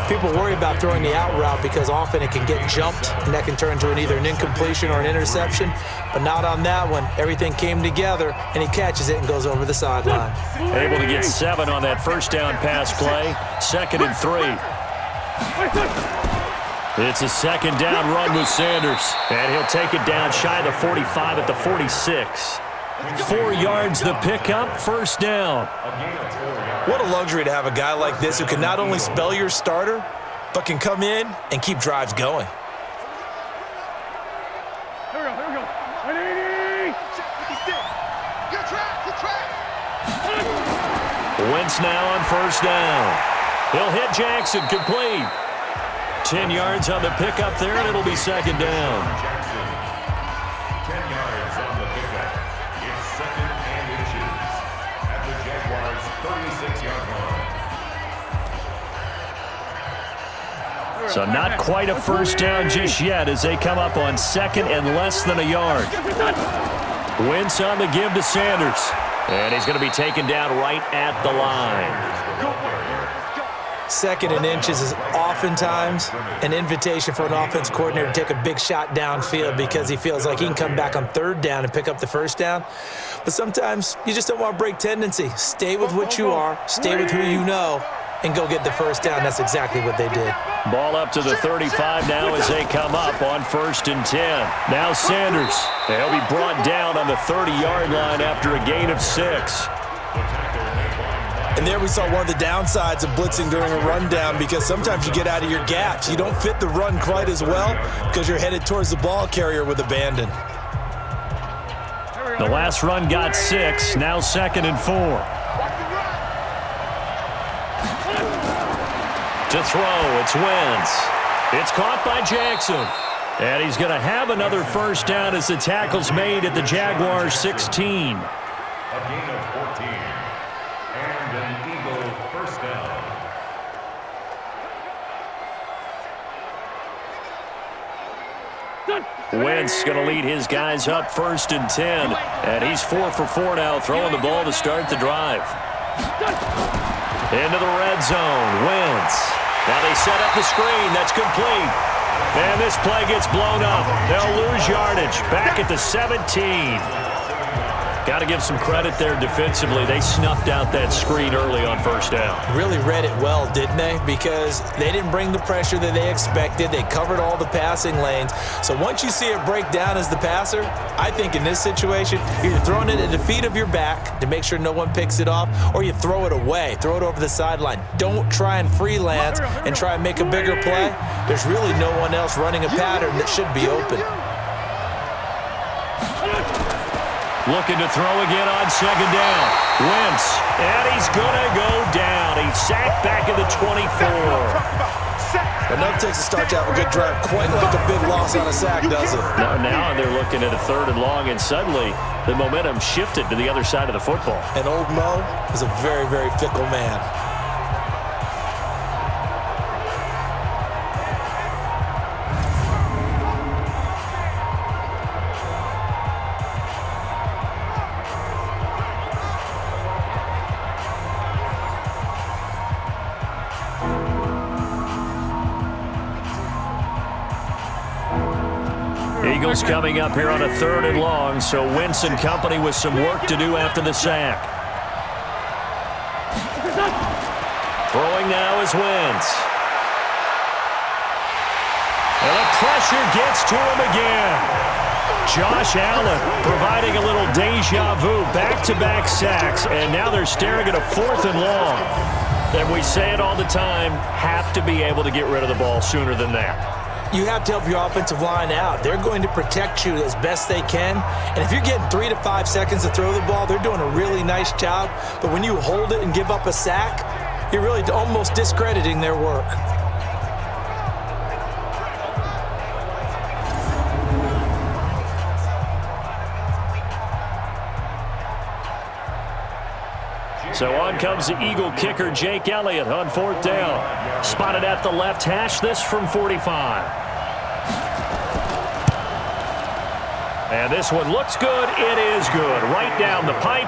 Speaker 3: People worry about throwing the out route because often it can get jumped, and that can turn into either an incompletion or an interception. But not on that one. Everything came together, and he catches it and goes over the sideline.
Speaker 2: Able to get 7 on that 1st down pass play. 2nd and 3. It's a second down run with Sanders. And he'll take it down shy of the 45 at the 46. 4 yards the pickup, first down.
Speaker 3: What a luxury to have a guy like this who can not only spell your starter, but can come in and keep drives going.
Speaker 5: Here we go. 180.
Speaker 4: Good track.
Speaker 2: Wentz now on first down. He'll hit Jackson, complete. 10 yards on the pickup there, and it'll be second down.
Speaker 6: Jackson, 10 yards on the pickup. It's second and inches at the Jaguars' 36-yard line.
Speaker 2: So not quite a first down just yet as they come up on second and less than a yard. Wentz on the give to Sanders. And he's going to be taken down right at the line.
Speaker 3: Second and inches is oftentimes an invitation for an offense coordinator to take a big shot downfield because he feels like he can come back on third down and pick up the first down. But sometimes you just don't want to break tendency. Stay with what you are, stay with who you know, and go get the first down. That's exactly what they did.
Speaker 2: Ball up to the 35 now as they come up on first and 10. Now Sanders. He'll be brought down on the 30-yard line after a gain of 6.
Speaker 3: And there we saw one of the downsides of blitzing during a rundown because sometimes you get out of your gaps. You don't fit the run quite as well because you're headed towards the ball carrier with abandon.
Speaker 2: The last run got 6, now second and 4. To throw, it's Wentz. It's caught by Jackson. And he's going to have another first down as the tackle's made at the Jaguars 16.
Speaker 6: A gain of 14. And an Eagle first down.
Speaker 2: Wentz going to lead his guys up first and 10. And he's 4 for 4 now, throwing the ball to start the drive. Into the red zone, Wentz. Now they set up the screen. That's complete. And this play gets blown up. They'll lose yardage. Back at the 17. Got to give some credit there defensively. They snuffed out that screen early on first down.
Speaker 3: Really read it well, didn't they? Because they didn't bring the pressure that they expected. They covered all the passing lanes. So once you see it break down as the passer, I think in this situation, you're throwing it at the feet of your back to make sure no one picks it off, or you throw it away, throw it over the sideline. Don't try and freelance and try and make a bigger play. There's really no one else running a pattern that should be open.
Speaker 2: Looking to throw again on second down. Wentz, and he's going to go down. He's sacked back at the 24.
Speaker 3: Enough takes a start to have a good drive. Quite like a big loss on a sack, does it?
Speaker 2: Now they're looking at a third and long, and suddenly the momentum shifted to the other side of the football.
Speaker 3: And old Mo is a very, very fickle man.
Speaker 2: Eagles coming up here on a third and long, so Wentz and company with some work to do after the sack. Throwing now is Wentz. And the pressure gets to him again. Josh Allen providing a little deja vu, back-to-back sacks, and now they're staring at a fourth and long. And we say it all the time, have to be able to get rid of the ball sooner than that.
Speaker 3: You have to help your offensive line out. They're going to protect you as best they can. And if you're getting 3 to 5 seconds to throw the ball, they're doing a really nice job. But when you hold it and give up a sack, you're really almost discrediting their work.
Speaker 2: So on comes the Eagle kicker, Jake Elliott, on fourth down. Spotted at the left hash, this from 45. And this one looks good. It is good. Right down the pipe.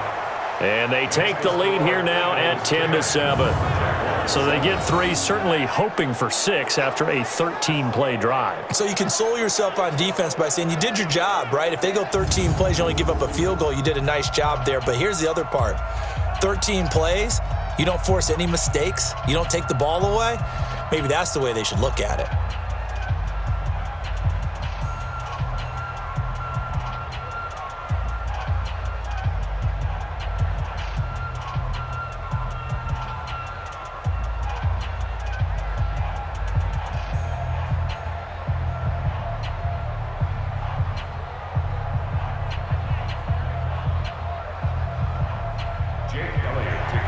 Speaker 2: And they take the lead here now at 10-7. So they get 3, certainly hoping for 6 after a 13-play drive.
Speaker 3: So you console yourself on defense by saying you did your job, right? If they go 13 plays, you only give up a field goal, you did a nice job there. But here's the other part. 13 plays, you don't force any mistakes, you don't take the ball away, maybe that's the way they should look at it.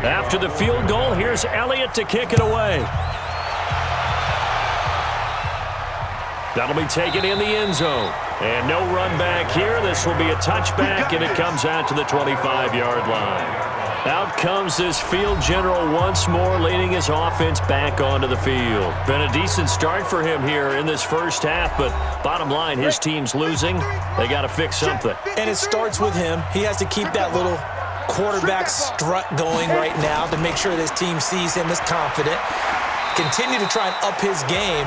Speaker 2: After the field goal, here's Elliott to kick it away. That'll be taken in the end zone. And no run back here. This will be a touchback, and it comes out to the 25-yard line. Out comes this field general once more, leading his offense back onto the field. Been a decent start for him here in this first half, but bottom line, his team's losing. They got to fix something.
Speaker 3: And it starts with him. He has to keep that little quarterback strut going right now to make sure this team sees him as confident. Continue to try and up his game,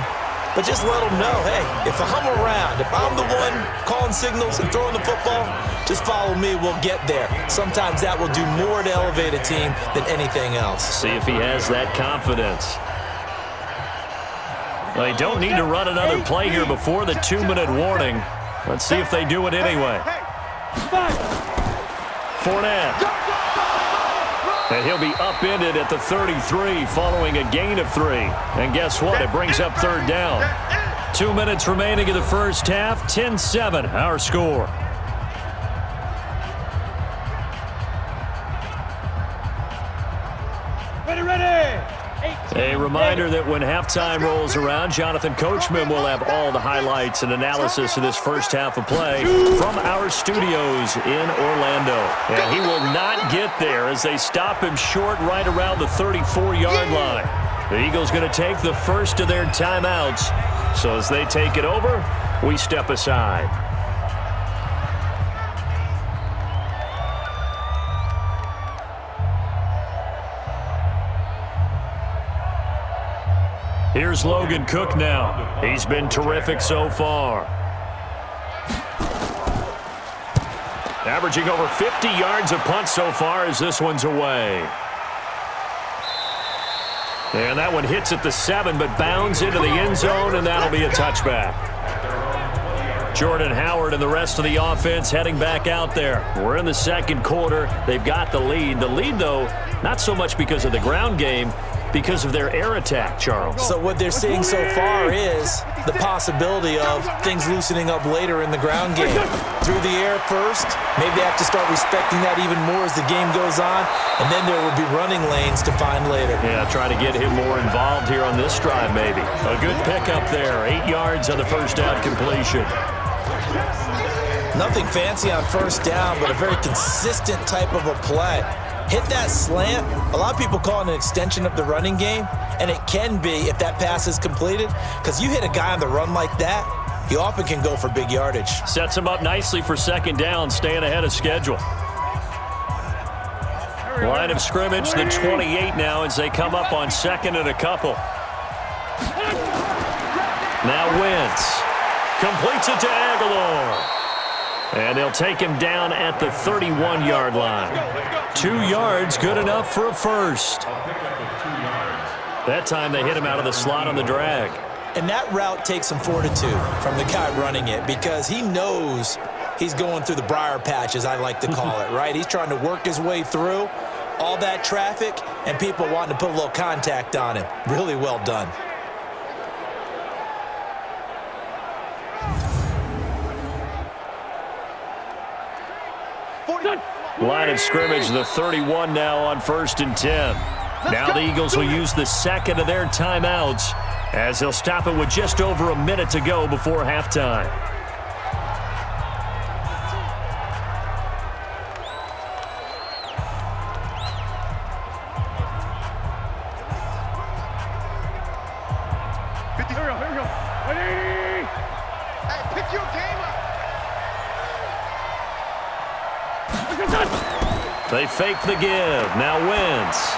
Speaker 3: but just let him know, hey, if I'm around, if I'm the one calling signals and throwing the football, just follow me, we'll get there. Sometimes that will do more to elevate a team than anything else.
Speaker 2: See if he has that confidence. Well, they don't need to run another play here before the 2-minute warning. Let's see if they do it anyway. Fournette. And he'll be upended at the 33 following a gain of 3. And guess what? It brings up third down. 2 minutes remaining in the first half. 10-7, our score. A reminder that when halftime rolls around, Jonathan Coachman will have all the highlights and analysis of this first half of play from our studios in Orlando. And he will not get there as they stop him short right around the 34-yard line. The Eagles going to take the first of their timeouts. So as they take it over, we step aside. Here's Logan Cook now. He's been terrific so far. Averaging over 50 yards a punt so far as this one's away. And that one hits at the 7, but bounds into the end zone, and that'll be a touchback. Jordan Howard and the rest of the offense heading back out there. We're in the second quarter. They've got the lead. The lead, though, not so much because of the ground game, because of their air attack, Charles.
Speaker 3: So what they're seeing so far is the possibility of things loosening up later in the ground game. Through the air first, maybe they have to start respecting that even more as the game goes on, and then there will be running lanes to find later.
Speaker 2: Yeah, try to get him more involved here on this drive maybe. A good pickup there, 8 yards on the first down completion.
Speaker 3: Nothing fancy on first down, but a very consistent type of a play. Hit that slant. A lot of people call it an extension of the running game, and it can be if that pass is completed, because you hit a guy on the run like that, he often can go for big yardage.
Speaker 2: Sets him up nicely for second down, staying ahead of schedule. Line of scrimmage, the 28 now as they come up on second and a couple. Now Wentz completes it to Aguilar. And they'll take him down at the 31-yard line. 2 yards, good enough for a first. That time they hit him out of the slot on the drag.
Speaker 3: And that route takes some fortitude from the guy running it, because he knows he's going through the briar patch, as I like to call it, right? He's trying to work his way through all that traffic and people wanting to put a little contact on him. Really well done.
Speaker 2: Line of scrimmage, the 31 now on 1st and 10. Now the Eagles will use the second of their timeouts as they'll stop it with just over a minute to go before halftime.
Speaker 5: Here we go. 180.
Speaker 4: Hey, pick your game up.
Speaker 2: They fake the give. Now Wentz.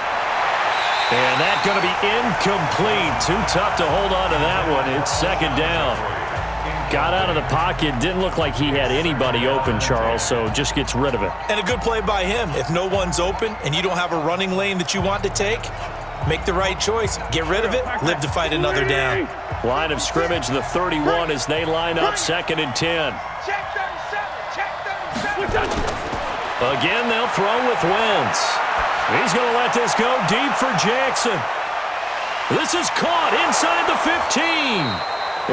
Speaker 2: And that's going to be incomplete. Too tough to hold on to that one. It's second down. Got out of the pocket. Didn't look like he had anybody open, Charles, so just gets rid of it.
Speaker 3: And a good play by him. If no one's open and you don't have a running lane that you want to take, Make the right choice. Get rid of it. Live to fight another down.
Speaker 2: Line of scrimmage, the 31 as they line up 2nd and 10.
Speaker 4: Check 37. Check 37.
Speaker 2: Again, they'll throw with Wentz. He's going to let this go deep for Jackson. This is caught inside the 15.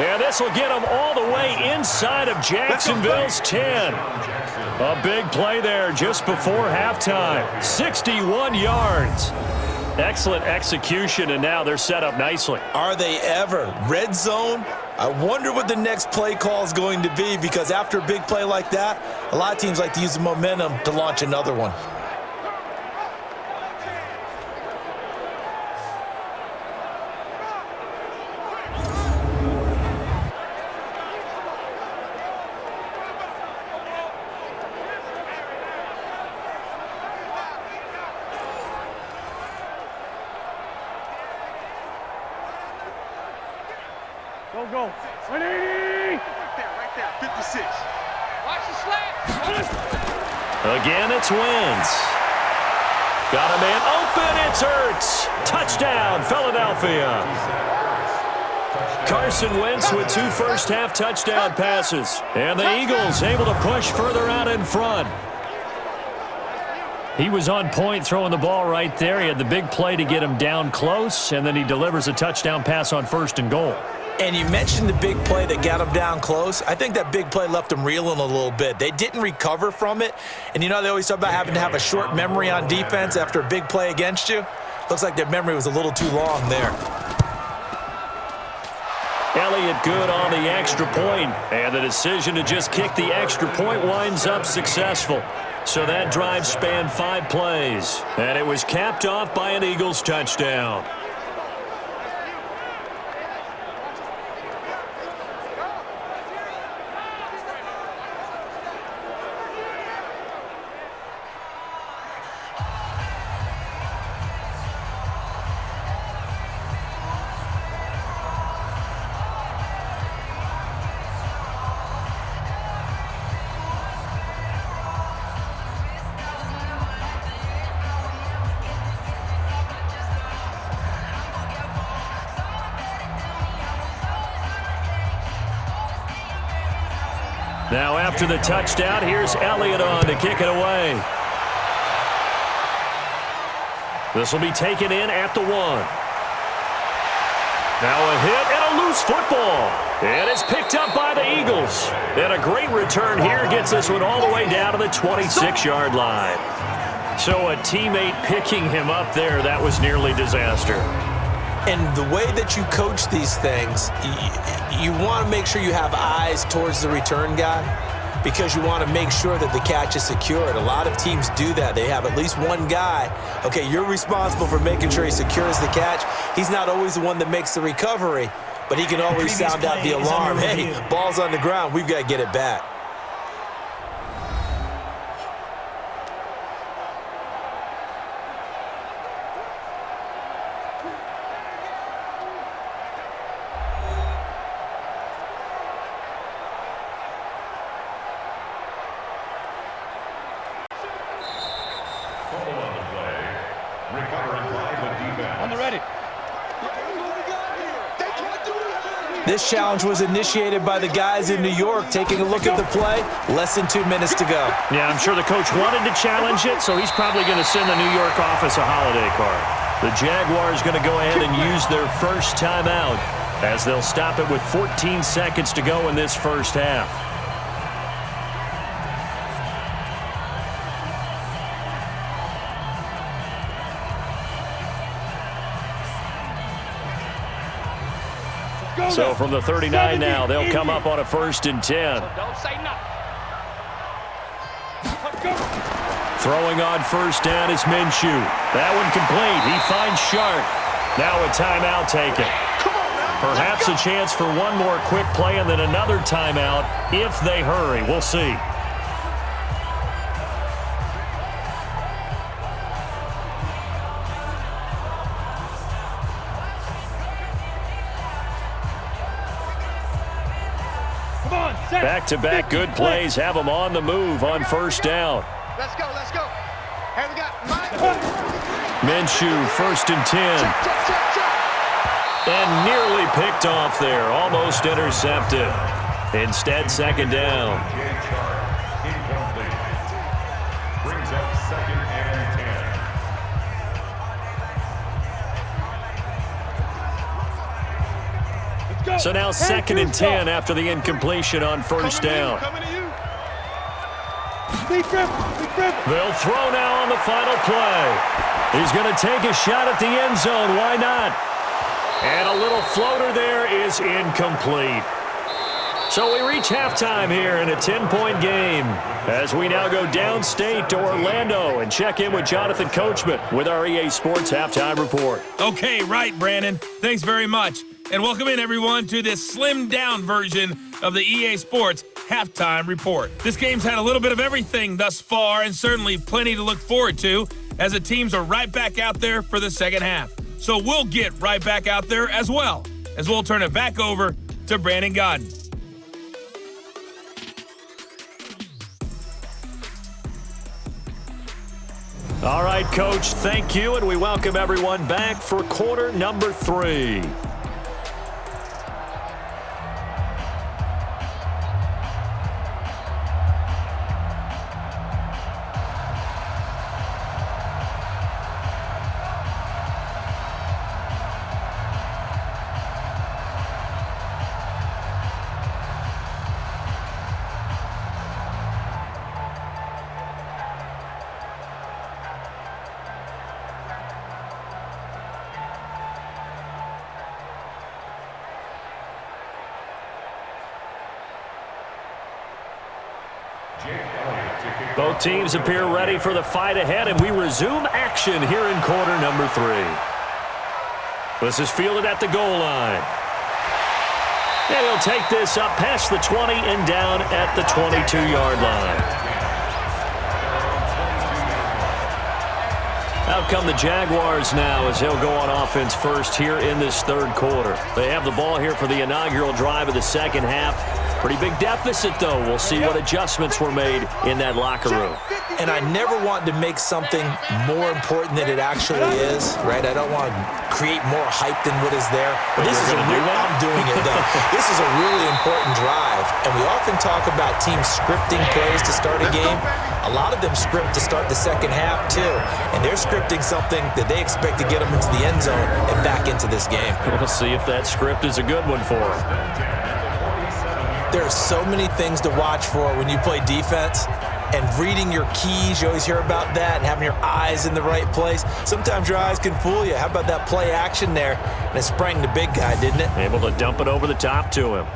Speaker 2: Yeah, this will get him all the way inside of Jacksonville's 10. A big play there just before halftime. 61 yards. Excellent execution, and now they're set up nicely.
Speaker 3: Are they ever? Red zone? I wonder what the next play call is going to be, because after a big play like that, a lot of teams like to use the momentum to launch another one.
Speaker 5: Go. 180.
Speaker 4: Right there. 56. Watch the slant.
Speaker 2: Again, it's Wentz. Got a man open. It's Ertz. Touchdown, Philadelphia. Carson Wentz with 2 first-half touchdown passes. And the Eagles able to push further out in front. He was on point throwing the ball right there. He had the big play to get him down close, and then he delivers a touchdown pass on 1st and goal.
Speaker 3: And you mentioned the big play that got him down close. I think that big play left him reeling a little bit. They didn't recover from it. And you know, they always talk about having to have a short memory on defense after a big play against you. Looks like their memory was a little too long there.
Speaker 2: Elliott good on the extra point, and the decision to just kick the extra point winds up successful. So that drive spanned 5 plays, and it was capped off by an Eagles touchdown. Now after the touchdown, here's Elliott on to kick it away. This will be taken in at the 1. Now a hit and a loose football. And it's picked up by the Eagles. And a great return here gets this one all the way down to the 26-yard line. So a teammate picking him up there, that was nearly disaster.
Speaker 3: And the way that you coach these things, you want to make sure you have eyes towards the return guy, because you want to make sure that the catch is secured. A lot of teams do that. They have at least one guy. Okay, you're responsible for making sure he secures the catch. He's not always the one that makes the recovery, but he can always sound out the alarm. Hey, ball's on the ground. We've got to get it back. This challenge was initiated by the guys in New York. Taking a look at the play, less than 2 minutes to go.
Speaker 2: Yeah, I'm sure the coach wanted to challenge it, so he's probably going to send the New York office a holiday card. The Jaguars going to go ahead and use their first timeout, as they'll stop it with 14 seconds to go in this first half. So from the 39 now, they'll come up on a 1st and 10.
Speaker 4: Don't say nothing.
Speaker 2: Throwing on 1st down is Minshew. That one complete. He finds Sharp. Now a timeout taken. Perhaps a chance for one more quick play and then another timeout if they hurry. We'll see. Back-to-back good plays have them on the move on 1st down.
Speaker 4: Let's go. Hey, we got
Speaker 2: Minshew, 1st and 10. And nearly picked off there. Almost intercepted. Instead, 2nd down.
Speaker 6: Incomplete. Brings up 2nd and 10.
Speaker 2: So now 2nd and 10 after the incompletion on 1st down. They'll throw now on the final play. He's going to take a shot at the end zone. Why not? And a little floater there is incomplete. So we reach halftime here in a 10-point game as we now go downstate to Orlando and check in with Jonathan Coachman with our EA Sports Halftime Report.
Speaker 1: Okay, right, Brandon. Thanks very much. And welcome in, everyone, to this slimmed-down version of the EA Sports Halftime Report. This game's had a little bit of everything thus far and certainly plenty to look forward to as the teams are right back out there for the second half. So we'll get right back out there as well as we'll turn it back over to Brandon Godden.
Speaker 2: All right, Coach, thank you, and we welcome everyone back for quarter number 3. Both teams appear ready for the fight ahead, and we resume action here in quarter number 3. This is fielded at the goal line. And he'll take this up past the 20 and down at the 22-yard line. Out come the Jaguars now as they'll go on offense first here in this 3rd quarter. They have the ball here for the inaugural drive of the second half. Pretty big deficit, though. We'll see what adjustments were made in that locker room.
Speaker 3: And I never want to make something more important than it actually is, right? I don't want to create more hype than what is there. But this is a real, I'm doing it, though. This is a really important drive. And we often talk about teams scripting plays to start a game. A lot of them script to start the second half, too. And they're scripting something that they expect to get them into the end zone and back into this game.
Speaker 2: We'll see if that script is a good one for them.
Speaker 3: There are so many things to watch for when you play defense, and reading your keys, you always hear about that, and having your eyes in the right place. Sometimes your eyes can fool you. How about that play action there? And it sprang the big guy, didn't it?
Speaker 2: Able to dump it over the top to him.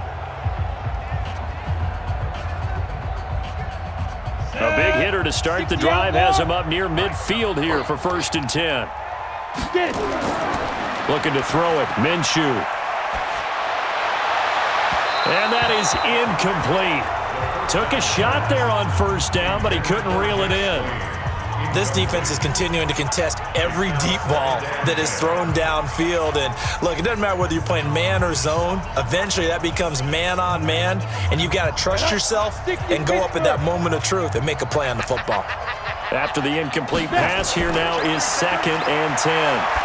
Speaker 2: A big hitter to start the drive has him up near midfield here for 1st and 10. Looking to throw it, Minshew. And that is incomplete. Took a shot there on 1st down, but he couldn't reel it in.
Speaker 3: This defense is continuing to contest every deep ball that is thrown downfield. And look, it doesn't matter whether you're playing man or zone. Eventually, that becomes man on man. And you've got to trust yourself and go up at that moment of truth and make a play on the football.
Speaker 2: After the incomplete pass, here now is 2nd and 10.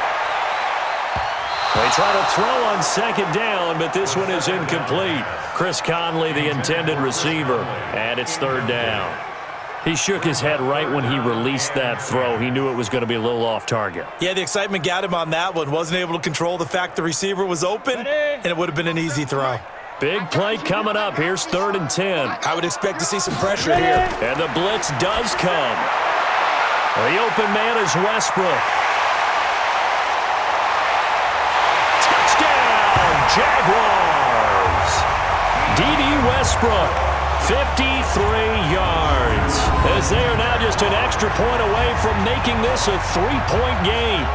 Speaker 2: They try to throw on 2nd down, but this one is incomplete. Chris Conley, the intended receiver, and it's 3rd down. He shook his head right when he released that throw. He knew it was going to be a little off target.
Speaker 3: Yeah, the excitement got him on that one. Wasn't able to control the fact the receiver was open, and it would have been an easy throw.
Speaker 2: Big play coming up. Here's 3rd and 10.
Speaker 3: I would expect to see some pressure here.
Speaker 2: And the blitz does come. The open man is Westbrook. Jaguars. D.D. Westbrook, 53 yards. As they are now just an extra point away from making this a 3-point game.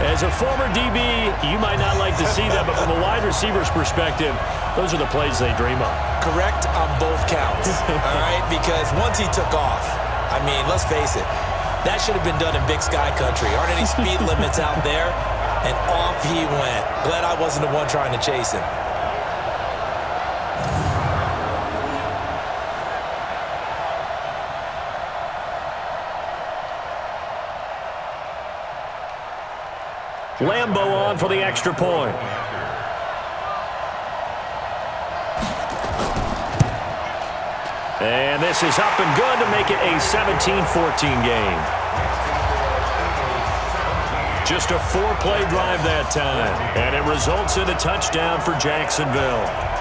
Speaker 2: As a former DB, you might not like to see that, but from a wide receiver's perspective, those are the plays they dream of.
Speaker 3: Correct on both counts, all right? Because once he took off, I mean, let's face it, that should have been done in Big Sky Country. Aren't any speed limits out there? And off he went. Glad I wasn't the one trying to chase him.
Speaker 2: Lambo on for the extra point. And this is up and good to make it a 17-14 game. Just a 4-play drive that time, and it results in a touchdown for Jacksonville.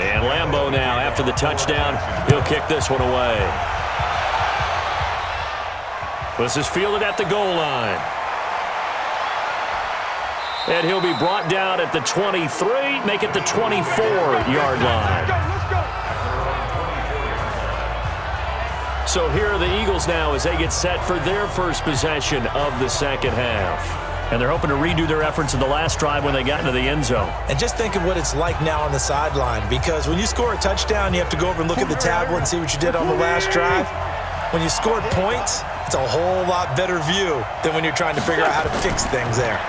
Speaker 2: And Lambo now, after the touchdown, he'll kick this one away. This is fielded at the goal line. And he'll be brought down at the 23, make it the 24-yard line. So here are the Eagles now as they get set for their first possession of the second half. And they're hoping to redo their efforts in the last drive when they got into the end zone.
Speaker 3: And just think of what it's like now on the sideline, because when you score a touchdown, you have to go over and look at the tablet and see what you did on the last drive. When you scored points, it's a whole lot better view than when you're trying to figure out how to fix things there.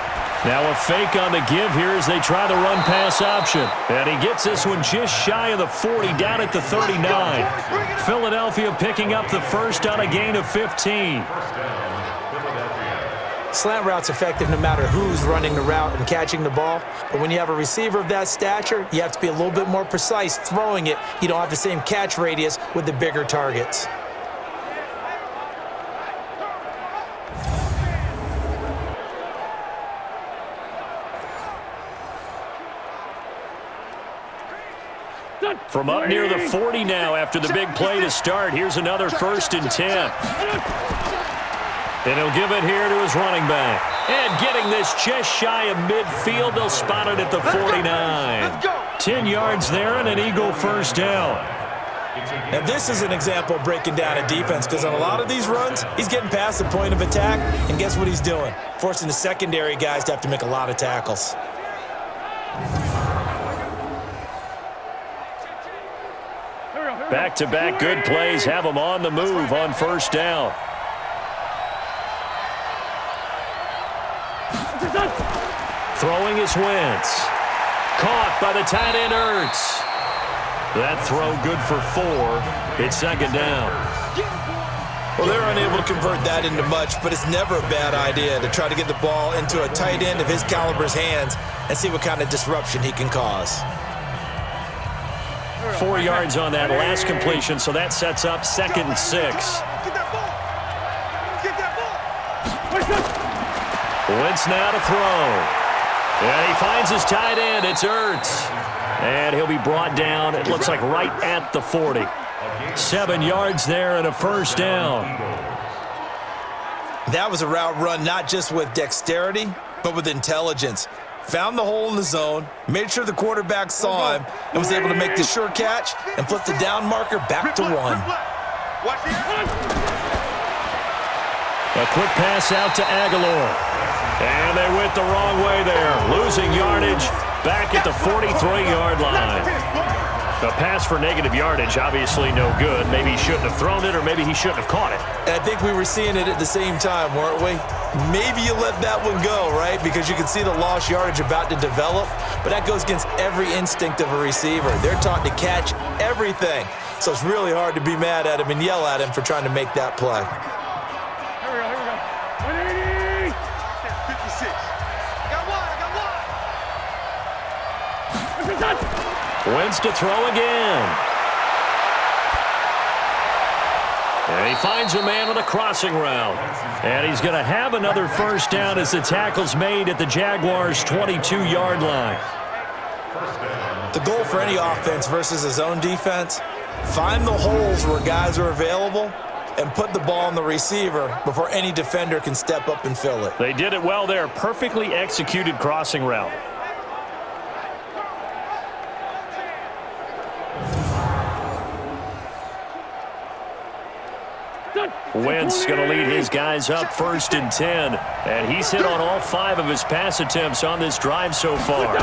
Speaker 2: Now a fake on the give here as they try the run-pass option. And he gets this one just shy of the 40, down at the 39. Philadelphia picking up the first on a gain of 15.
Speaker 3: Slant route's effective no matter who's running the route and catching the ball. But when you have a receiver of that stature, you have to be a little bit more precise throwing it. You don't have the same catch radius with the bigger targets.
Speaker 2: From up near the 40 now after the big play to start, here's another 1st and 10. And he'll give it here to his running back. And getting this just shy of midfield, they'll spot it at the 49. 10 yards there and an Eagle first down.
Speaker 3: Now this is an example of breaking down a defense, because on a lot of these runs, he's getting past the point of attack, and guess what he's doing? Forcing the secondary guys to have to make a lot of tackles.
Speaker 2: Back-to-back good plays have them on the move on first down. Throwing is Wentz. Caught by the tight end Ertz. That throw good for 4. It's second down.
Speaker 3: Well, they're unable to convert that into much, but it's never a bad idea to try to get the ball into a tight end of his caliber's hands and see what kind of disruption he can cause.
Speaker 2: 4 yards on that last completion, so that sets up 2nd and 6. Wentz now to throw. And he finds his tight end. It's Ertz. And he'll be brought down, it looks like right at the 40. 7 yards there and a first down.
Speaker 3: That was a route run not just with dexterity, but with intelligence. Found the hole in the zone, made sure the quarterback saw him, and was able to make the sure catch and flip the down marker back to 1.
Speaker 2: A quick pass out to Aguilar. And they went the wrong way there, losing yardage back at the 43-yard line. A pass for negative yardage, obviously no good. Maybe he shouldn't have thrown it, or maybe he shouldn't have caught it.
Speaker 3: And I think we were seeing it at the same time, weren't we? Maybe you let that one go, right? Because you can see the lost yardage about to develop, but that goes against every instinct of a receiver. They're taught to catch everything. So it's really hard to be mad at him and yell at him for trying to make that play.
Speaker 2: Wentz to throw again. And he finds a man on a crossing route. And he's going to have another first down as the tackle's made at the Jaguars' 22-yard line.
Speaker 3: The goal for any offense versus his own defense, find the holes where guys are available and put the ball on the receiver before any defender can step up and fill it.
Speaker 2: They did it well there. Perfectly executed crossing route. Wentz going to lead his guys up 1st and 10. And he's hit on all 5 of his pass attempts on this drive so far.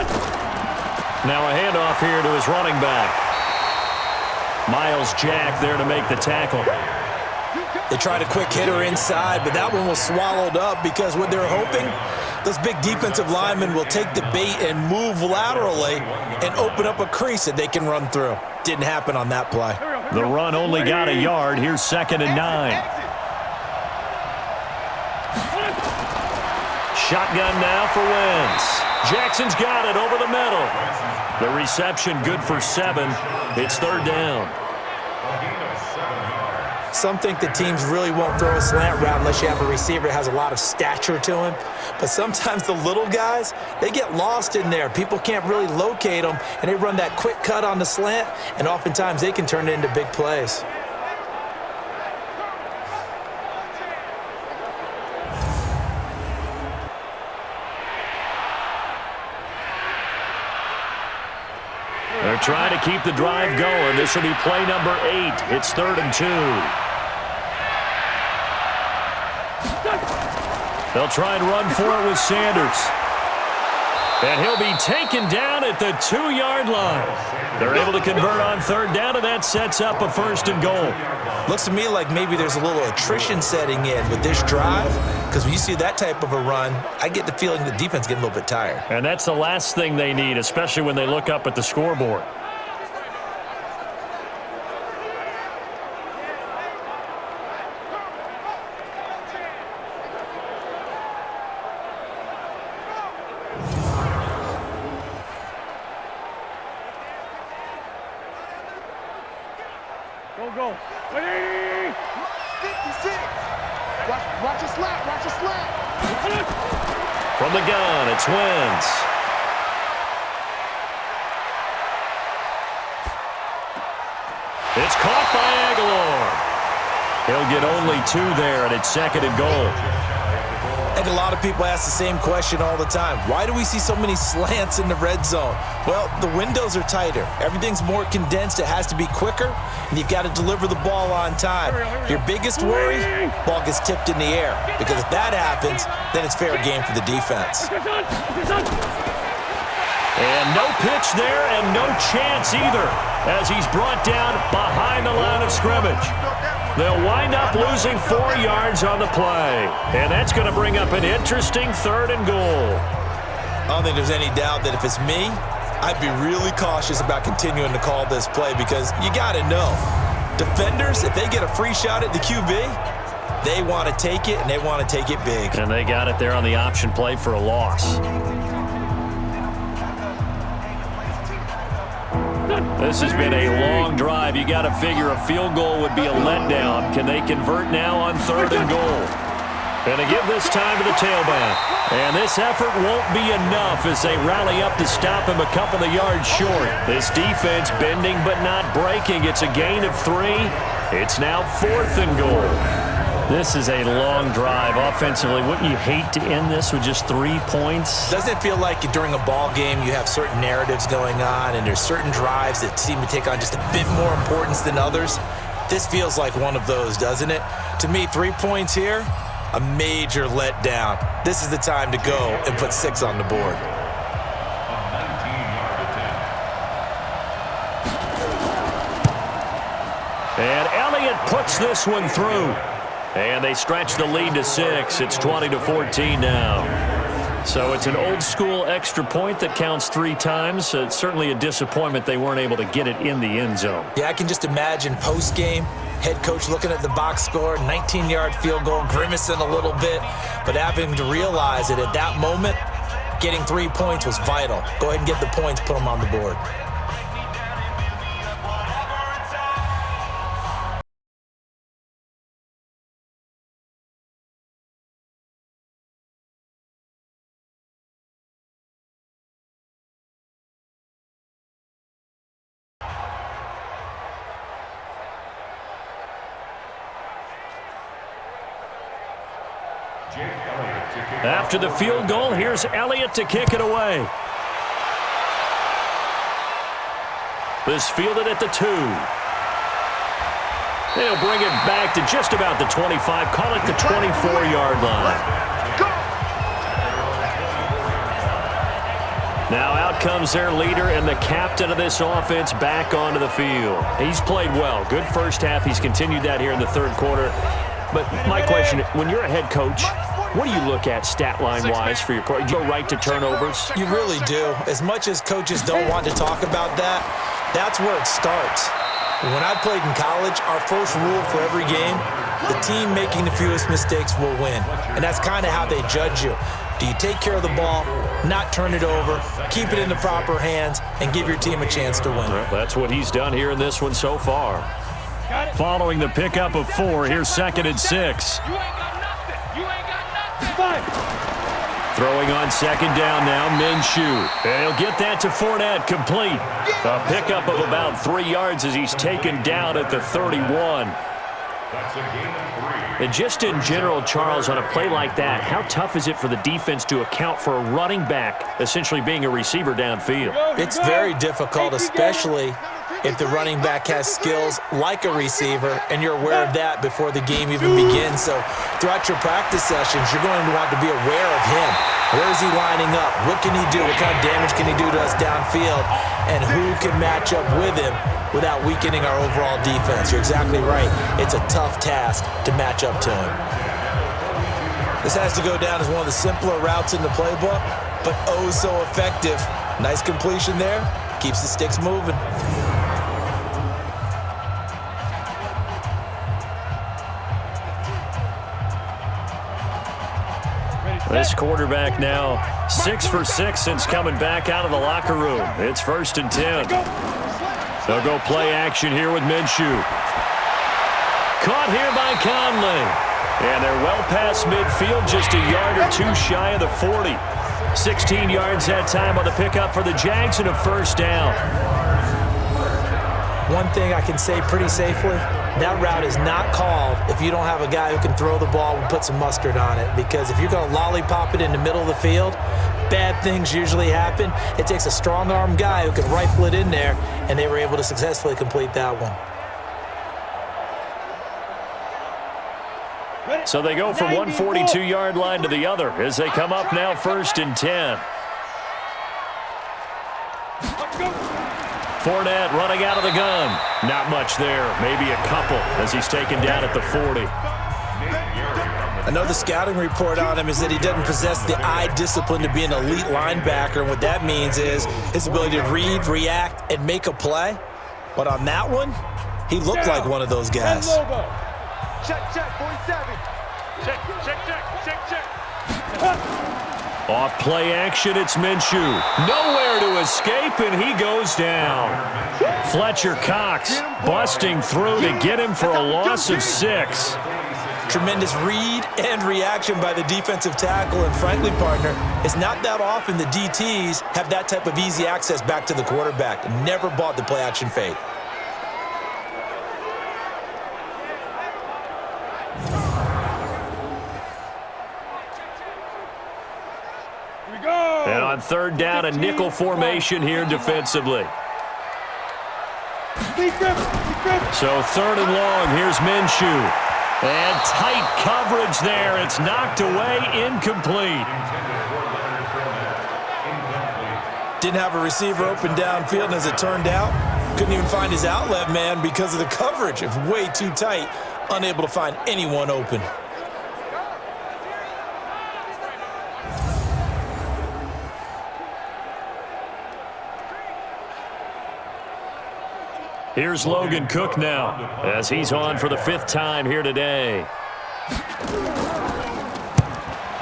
Speaker 2: Now a handoff here to his running back. Miles Jack there to make the tackle.
Speaker 3: They tried a quick hitter inside, but that one was swallowed up because what they're hoping, those big defensive linemen will take the bait and move laterally and open up a crease that they can run through. Didn't happen on that play.
Speaker 2: The run only got a yard. Here's 2nd and 9. Shotgun now for Wentz. Jackson's got it over the middle. The reception good for 7. It's 3rd down.
Speaker 3: Some think that teams really won't throw a slant route unless you have a receiver that has a lot of stature to him. But sometimes the little guys, they get lost in there. People can't really locate them, and they run that quick cut on the slant, and oftentimes they can turn it into big plays.
Speaker 2: They're trying to keep the drive going. This will be play number 8. It's 3rd and 2. They'll try and run for it with Sanders. And he'll be taken down at the 2-yard line. They're able to convert on 3rd down, and that sets up a 1st and goal.
Speaker 3: Looks to me like maybe there's a little attrition setting in with this drive, because when you see that type of a run, I get the feeling the defense getting a little bit tired.
Speaker 2: And that's the last thing they need, especially when they look up at the scoreboard.
Speaker 5: Go. 180!
Speaker 4: 56. Watch your slap. Watch your slap.
Speaker 2: From the gun, it's Wentz. It's caught by Aguilar. He'll get only 2 there, and it's 2nd and goal.
Speaker 3: I think a lot of people ask the same question all the time. Why do we see so many slants in the red zone? Well, the windows are tighter. Everything's more condensed. It has to be quicker, and you've got to deliver the ball on time. Your biggest worry, ball gets tipped in the air, because if that happens, then it's fair game for the defense.
Speaker 2: And no pitch there, and no chance either, as he's brought down behind the line of scrimmage. They'll wind up losing 4 yards on the play. And that's going to bring up an interesting 3rd and goal.
Speaker 3: I don't think there's any doubt that if it's me, I'd be really cautious about continuing to call this play, because you got to know, defenders, if they get a free shot at the QB, they want to take it, and they want to take it big.
Speaker 2: And they got it there on the option play for a loss. This has been a long drive. You got to figure a field goal would be a letdown. Can they convert now on 3rd and goal? And they give this time to the tailback. And this effort won't be enough as they rally up to stop him a couple of yards short. This defense bending but not breaking. It's a gain of 3. It's now 4th and goal. This is a long drive offensively. Wouldn't you hate to end this with just 3 points?
Speaker 3: Doesn't it feel like during a ball game you have certain narratives going on, and there's certain drives that seem to take on just a bit more importance than others? This feels like one of those, doesn't it? To me, 3 points here, a major letdown. This is the time to go and put 6 on the board.
Speaker 2: And Elliott puts this one through. And they stretch the lead to 6. It's 20-14 now. So it's an old-school extra point that counts 3 times. It's certainly a disappointment they weren't able to get it in the end zone.
Speaker 3: Yeah, I can just imagine post-game, head coach looking at the box score, 19-yard field goal, grimacing a little bit, but having to realize that at that moment, getting 3 points was vital. Go ahead and get the points, put them on the board.
Speaker 2: After the field goal, here's Elliott to kick it away. This fielded at the 2. They'll bring it back to just about the 25. Call it the 24-yard line. Now out comes their leader and the captain of this offense back onto the field. He's played well. Good first half. He's continued that here in the third quarter. But my question, when you're a head coach, what do you look at stat line-wise for your quarterback? Do you go right to turnovers?
Speaker 3: You really do. As much as coaches don't want to talk about that, that's where it starts. When I played in college, our first rule for every game, the team making the fewest mistakes will win. And that's kind of how they judge you. Do you take care of the ball, not turn it over, keep it in the proper hands, and give your team a chance to win?
Speaker 2: Well, that's what he's done here in this one so far. Following the pickup of 4, here's 2nd and 6.
Speaker 4: You ain't got nothing. You ain't got nothing.
Speaker 2: Throwing on 2nd down now, Minshew. And he'll get that to Fournette, complete. A pickup of about 3 yards as he's taken down at the 31.
Speaker 6: That's a gain of 3.
Speaker 2: And just in general, Charles, on a play like that, how tough is it for the defense to account for a running back essentially being a receiver downfield?
Speaker 3: It's very difficult, especially if the running back has skills like a receiver, and you're aware of that before the game even begins. So throughout your practice sessions, you're going to want to be aware of him. Where is he lining up? What can he do? What kind of damage can he do to us downfield? And who can match up with him without weakening our overall defense? You're exactly right. It's a tough task to match up to him. This has to go down as one of the simpler routes in the playbook, but oh so effective. Nice completion there. Keeps the sticks moving.
Speaker 2: This quarterback now 6 for 6 since coming back out of the locker room. It's 1st and 10. They'll go play action here with Minshew. Caught here by Conley. And they're well past midfield, just a yard or 2 shy of the 40. 16 yards that time on the pickup for the Jags and a 1st down.
Speaker 3: One thing I can say pretty safely, that route is not called if you don't have a guy who can throw the ball and put some mustard on it. Because if you're going to lollipop it in the middle of the field, bad things usually happen. It takes a strong-arm guy who can rifle it in there, and they were able to successfully complete that one.
Speaker 2: So they go from one 42-yard line to the other as they come up now 1st and 10. Fournette running out of the gun. Not much there. Maybe a couple as he's taken down at the 40.
Speaker 3: Another scouting report on him is that he doesn't possess the eye discipline to be an elite linebacker. And what that means is his ability to read, react, and make a play. But on that one, he looked like one of those guys.
Speaker 4: Check, 47. Check.
Speaker 2: Off play action, it's Minshew. Nowhere to escape, and he goes down. Fletcher Cox busting through to get him for a loss of 6.
Speaker 3: Tremendous read and reaction by the defensive tackle. And frankly, partner, it's not that often the DTs have that type of easy access back to the quarterback. Never bought the play action fake.
Speaker 2: And on 3rd down, a nickel formation here defensively. So 3rd and long, here's Minshew. And tight coverage there. It's knocked away, incomplete.
Speaker 3: Didn't have a receiver open downfield, and as it turned out, couldn't even find his outlet man because of the coverage. It's way too tight, unable to find anyone open.
Speaker 2: Here's Logan Cook now as he's on for the 5th time here today.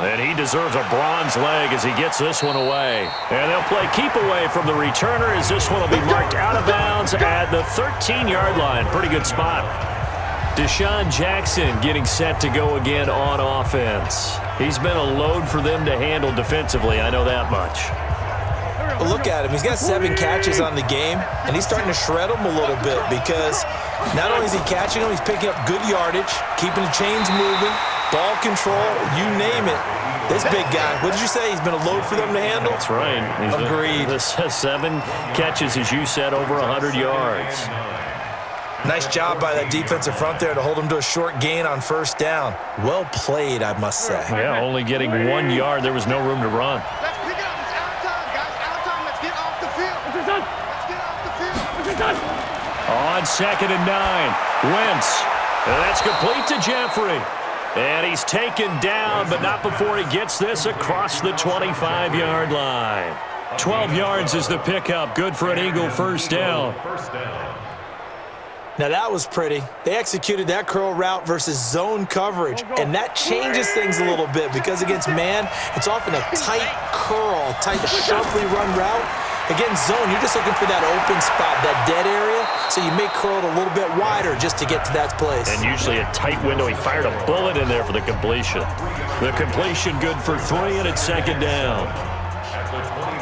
Speaker 2: And he deserves a bronze leg as he gets this one away. And they'll play keep away from the returner as this one will be marked out of bounds at the 13-yard line. Pretty good spot. Deshaun Jackson getting set to go again on offense. He's been a load for them to handle defensively, I know that much.
Speaker 3: Look at him. He's got 7 catches on the game, and he's starting to shred them a little bit because not only is he catching them, he's picking up good yardage, keeping the chains moving, ball control, you name it. This big guy, what did you say? He's been a load for them to handle?
Speaker 2: That's right.
Speaker 3: Agreed.
Speaker 2: 7 catches, as you said, over 100 yards.
Speaker 3: Nice job by that defensive front there to hold him to a short gain on first down. Well played, I must say.
Speaker 2: Yeah, only getting 1 yard. There was no room to run.
Speaker 4: Let's pick it up. It's out time, guys. Out time. Let's get off the field. Let's get off the field.
Speaker 2: On 2nd and 9, Wentz. And that's complete to Jeffrey. And he's taken down, but not before he gets this across the 25-yard line. 12 yards is the pickup. Good for an Eagle first down.
Speaker 3: Now that was pretty. They executed that curl route versus zone coverage, and that changes things a little bit because against man, it's often a tight curl, tight, sharply run route. Against zone, you're just looking for that open spot, that dead area, so you may curl it a little bit wider just to get to that place.
Speaker 2: And usually a tight window. He fired a bullet in there for the completion. The completion good for 3, and it's 2nd down.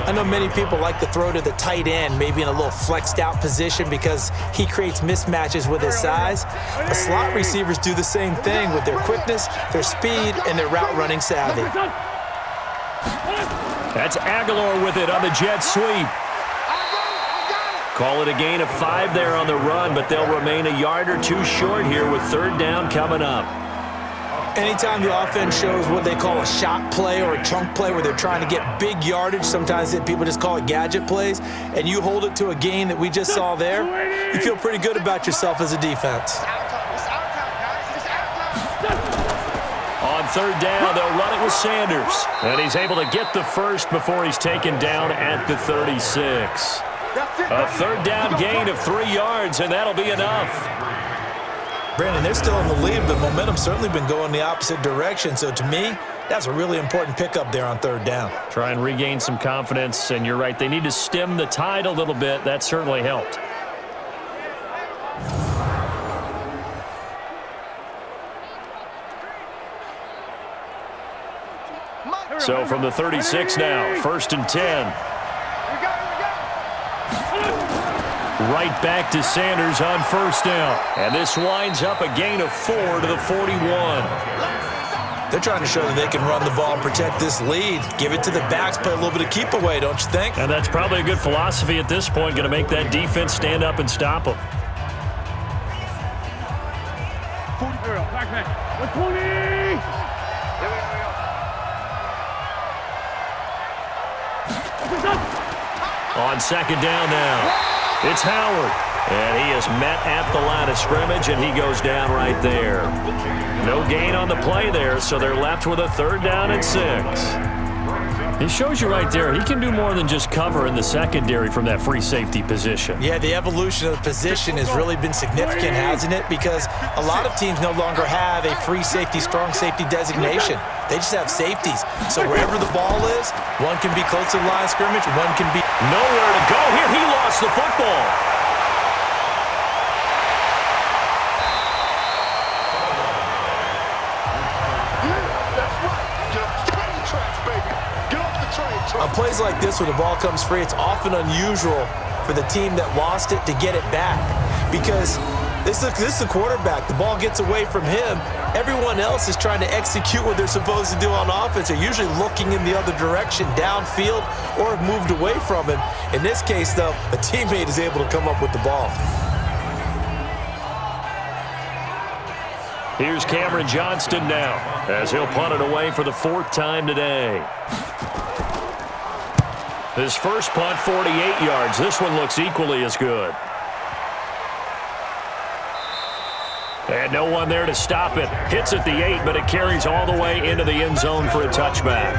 Speaker 3: I know many people like to throw to the tight end, maybe in a little flexed out position because he creates mismatches with his size. The slot receivers do the same thing with their quickness, their speed, and their route running savvy.
Speaker 2: That's Aguilar with it on the jet sweep. Call it a gain of 5 there on the run, but they'll remain a yard or 2 short here with 3rd down coming up.
Speaker 3: Anytime the offense shows what they call a shot play or a chunk play where they're trying to get big yardage, sometimes people just call it gadget plays, and you hold it to a gain that we just saw there, you feel pretty good about yourself as a defense.
Speaker 2: On 3rd down, they'll run it with Sanders. And he's able to get the first before he's taken down at the 36. A 3rd down gain of 3 yards, and that'll be enough.
Speaker 3: Brandon, they're still in the lead, but momentum's certainly been going the opposite direction. So to me, that's a really important pickup there on 3rd down.
Speaker 2: Try and regain some confidence, and you're right. They need to stem the tide a little bit. That certainly helped. So from the 36 now, 1st and 10. Right back to Sanders on 1st down. And this winds up a gain of 4 to the 41.
Speaker 3: They're trying to show that they can run the ball and protect this lead. Give it to the backs, play a little bit of keep away, don't you think?
Speaker 2: And that's probably a good philosophy at this point, going to make that defense stand up and stop them. On 2nd down now. It's Howard, and he is met at the line of scrimmage, and he goes down right there. No gain on the play there, so they're left with a 3rd down and 6. He shows you right there, he can do more than just cover in the secondary from that free safety position.
Speaker 3: Yeah, the evolution of the position has really been significant, hasn't it? Because a lot of teams no longer have a free safety, strong safety designation. They just have safeties. So wherever the ball is, one can be close to the line of scrimmage, one can be
Speaker 2: nowhere to go here. He lost the football.
Speaker 3: On plays like this, when the ball comes free, it's often unusual for the team that lost it to get it back. Because this is the quarterback. The ball gets away from him. Everyone else is trying to execute what they're supposed to do on offense. They're usually looking in the other direction, downfield, or have moved away from him. In this case, though, a teammate is able to come up with the ball.
Speaker 2: Here's Cameron Johnston now, as he'll punt it away for the 4th time today. His first punt, 48 yards. This one looks equally as good. And no one there to stop it. Hits at the 8, but it carries all the way into the end zone for a touchback.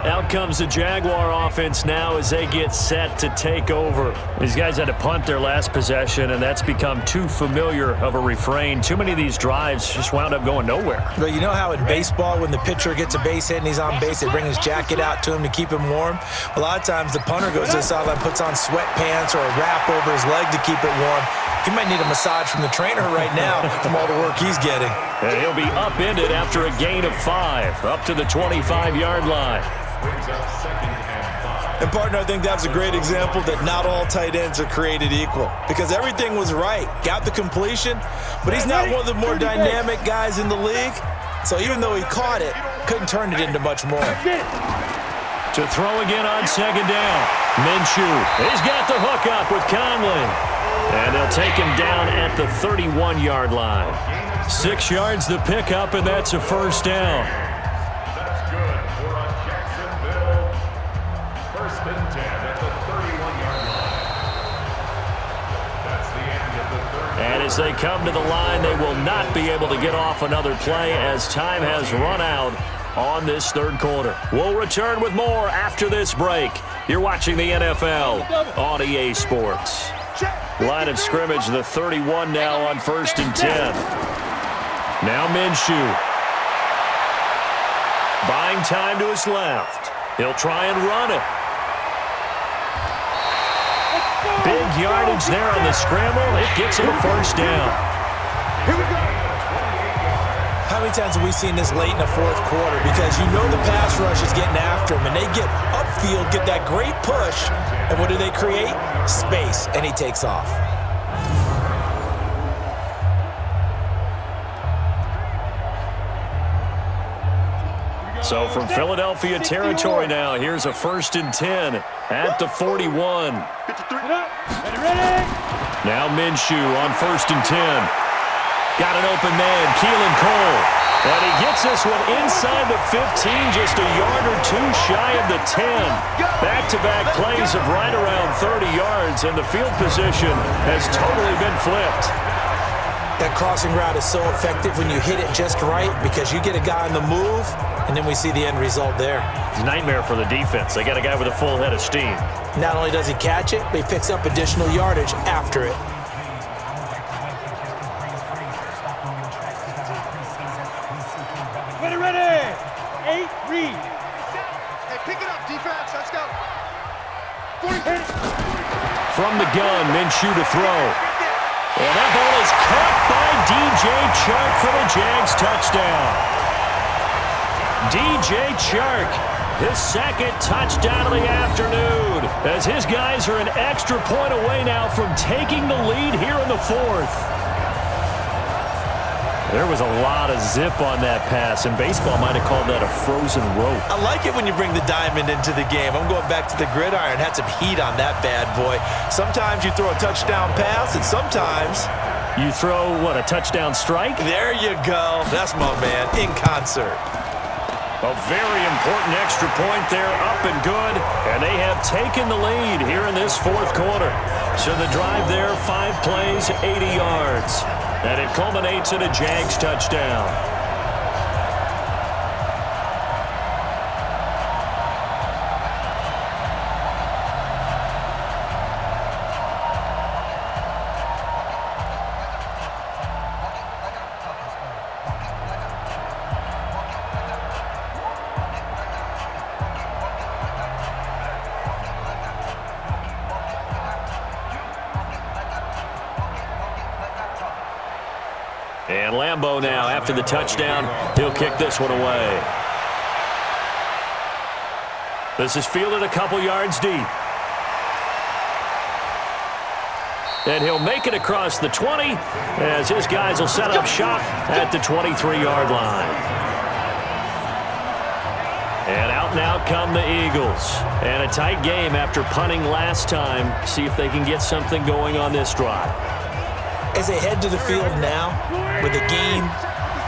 Speaker 2: Out comes the Jaguar offense now as they get set to take over. These guys had to punt their last possession, and that's become too familiar of a refrain. Too many of these drives just wound up going nowhere.
Speaker 3: But you know how in baseball, when the pitcher gets a base hit and he's on base, they bring his jacket out to him to keep him warm? A lot of times the punter goes to the sideline, puts on sweatpants or a wrap over his leg to keep it warm. He might need a massage from the trainer right now from all the work he's getting.
Speaker 2: And he'll be upended after a gain of 5, up to the 25-yard line.
Speaker 3: And, partner, I think that's a great example that not all tight ends are created equal. Because everything was right. Got the completion, but he's not one of the more dynamic guys in the league. So even though he caught it, couldn't turn it into much more.
Speaker 2: To throw again on 2nd down. Minshew, he's got the hook up with Conley. And they'll take him down at the 31-yard line. 6 yards the pickup, and that's a first down.
Speaker 6: That's good for a Jacksonville 1st and 10 at the 31-yard line. That's the end of the third.
Speaker 2: And as they come to the line, they will not be able to get off another play as time has run out on this third quarter. We'll return with more after this break. You're watching the NFL on EA Sports. Line of scrimmage, the 31 now on 1st and 10. Now Minshew. Buying time to his left. He'll try and run it. Big yardage there on the scramble. It gets him a first down.
Speaker 5: Here we go.
Speaker 3: How many times have we seen this late in the fourth quarter? Because you know the pass rush is getting after him, and they get upfield, get that great push, and what do they create? Space, and he takes off.
Speaker 2: So from Philadelphia territory now, here's a 1st and 10 at the 41. Now Minshew on 1st and 10. Got an open man, Keelan Cole. And he gets this one inside the 15, just a yard or two shy of the 10. Back-to-back plays of right around 30 yards, and the field position has totally been flipped.
Speaker 3: That crossing route is so effective when you hit it just right because you get a guy on the move, and then we see the end result there.
Speaker 2: It's a nightmare for the defense. They got a guy with a full head of steam.
Speaker 3: Not only does he catch it, but he picks up additional yardage after it.
Speaker 5: Ready. 8, read.
Speaker 4: Hey, pick it up, defense. Let's go.
Speaker 2: From the gun, Minshew to throw. And that ball is caught by DJ Chark for the Jags touchdown. DJ Chark, his 2nd touchdown of the afternoon, as his guys are an extra point away now from taking the lead here in the 4th. There was a lot of zip on that pass, and baseball might have called that a frozen rope.
Speaker 3: I like it when you bring the diamond into the game. I'm going back to the gridiron. Had some heat on that bad boy. Sometimes you throw a touchdown pass, and sometimes
Speaker 2: you throw, what, a touchdown strike?
Speaker 3: There you go. That's my man, in concert.
Speaker 2: A very important extra point there, up and good, and they have taken the lead here in this 4th quarter. So the drive there, 5 plays, 80 yards. And it culminates in a Jags touchdown. And Lambeau now, after the touchdown, he'll kick this one away. This is fielded a couple yards deep. And he'll make it across the 20 as his guys will set up shop at the 23-yard line. And out come the Eagles. And a tight game after punting last time. See if they can get something going on this drive.
Speaker 3: As they head to the field now, with a game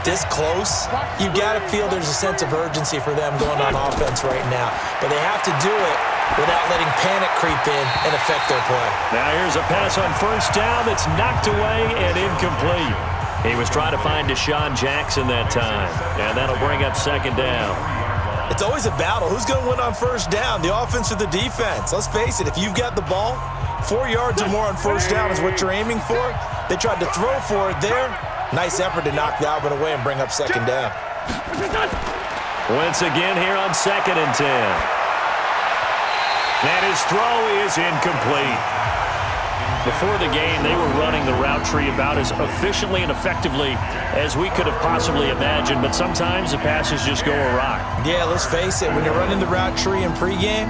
Speaker 3: this close, you've got to feel there's a sense of urgency for them going on offense right now. But they have to do it without letting panic creep in and affect their play.
Speaker 2: Now here's a pass on 1st down that's knocked away and incomplete. He was trying to find Deshaun Jackson that time, and that'll bring up 2nd down.
Speaker 3: It's always a battle. Who's going to win on 1st down, the offense or the defense? Let's face it, if you've got the ball, 4 yards or more on 1st down is what you're aiming for. They tried to throw for it there. Nice effort to knock Albert away and bring up 2nd down.
Speaker 2: Once again here on 2nd and 10. And his throw is incomplete. Before the game, they were running the route tree about as efficiently and effectively as we could have possibly imagined, but sometimes the passes just go awry.
Speaker 3: Yeah, let's face it, when you're running the route tree in pregame,